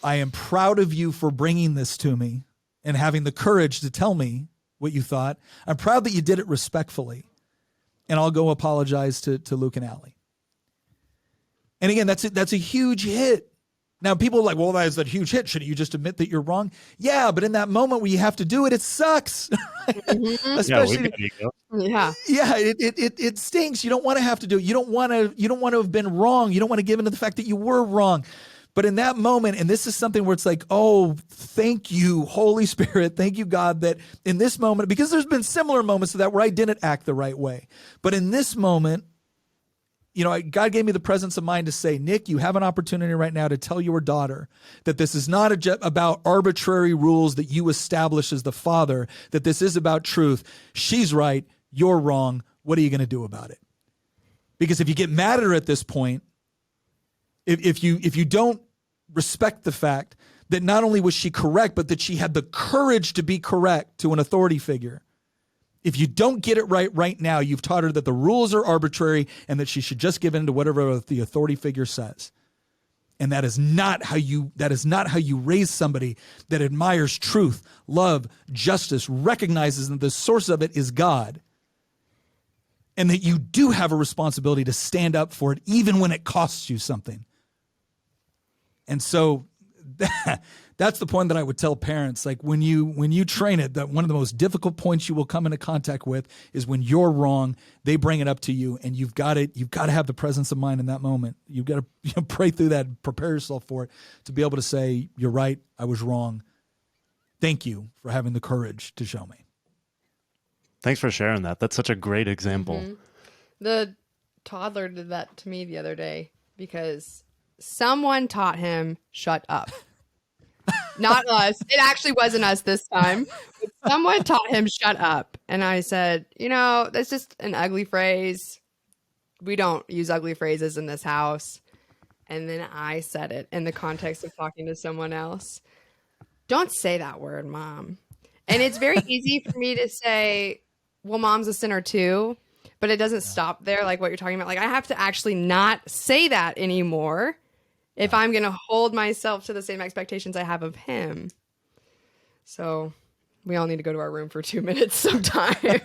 I am proud of you for bringing this to me and having the courage to tell me what you thought. I'm proud that you did it respectfully. And I'll go apologize to Luke and Allie. And again, that's a huge hit. Now, people are like, well, that is a huge hit. Shouldn't you just admit that you're wrong? Yeah, but in that moment where you have to do it, it sucks. Mm-hmm. Especially, yeah, it stinks. You don't want to have to do it. You don't want to have been wrong. You don't want to give into the fact that you were wrong. But in that moment, and this is something where it's like, oh, thank you, Holy Spirit. Thank you, God, that in this moment, because there's been similar moments to that where I didn't act the right way. But in this moment, God gave me the presence of mind to say, Nick, you have an opportunity right now to tell your daughter that this is not about arbitrary rules that you establish as the father, that this is about truth. She's right. You're wrong. What are you going to do about it? Because if you get mad at her at this point, if you don't respect the fact that not only was she correct, but that she had the courage to be correct to an authority figure, if you don't get it right now, you've taught her that the rules are arbitrary and that she should just give in to whatever the authority figure says. And that is not how you raise somebody that admires truth, love, justice, recognizes that the source of it is God, and that you do have a responsibility to stand up for it even when it costs you something. And so that's the point that I would tell parents. Like when you train it, that one of the most difficult points you will come into contact with is when you're wrong. They bring it up to you, and you've got to have the presence of mind in that moment. You've got to pray through that and prepare yourself for it to be able to say, you're right, I was wrong. Thank you for having the courage to show me. Thanks for sharing that. That's such a great example. Mm-hmm. The toddler did that to me the other day because someone taught him, shut up. Not us. It actually wasn't us this time. But someone taught him, shut up. And I said, that's just an ugly phrase. We don't use ugly phrases in this house. And then I said it in the context of talking to someone else. Don't say that word, Mom. And it's very easy for me to say, well, Mom's a sinner too. But it doesn't stop there, like what you're talking about. Like, I have to actually not say that anymore if I'm going to hold myself to the same expectations I have of him. So we all need to go to our room for 2 minutes sometime.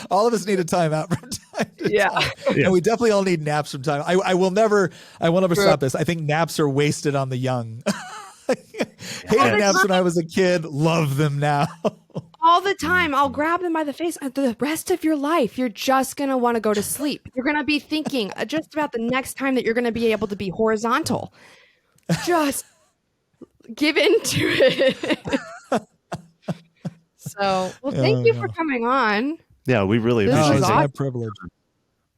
All of us need a timeout from time to Yeah. time. And we definitely all need naps from time. I will never stop this. I think naps are wasted on the young. Hated naps when I was a kid. Love them now. all the time. I'll grab them by the face. The rest of your life, you're just going to want to go to sleep. You're going to be thinking just about the next time that you're going to be able to be horizontal. Just give into it. So, well, thank you for coming on. Yeah, we really This appreciate is it's it. my awesome. privilege.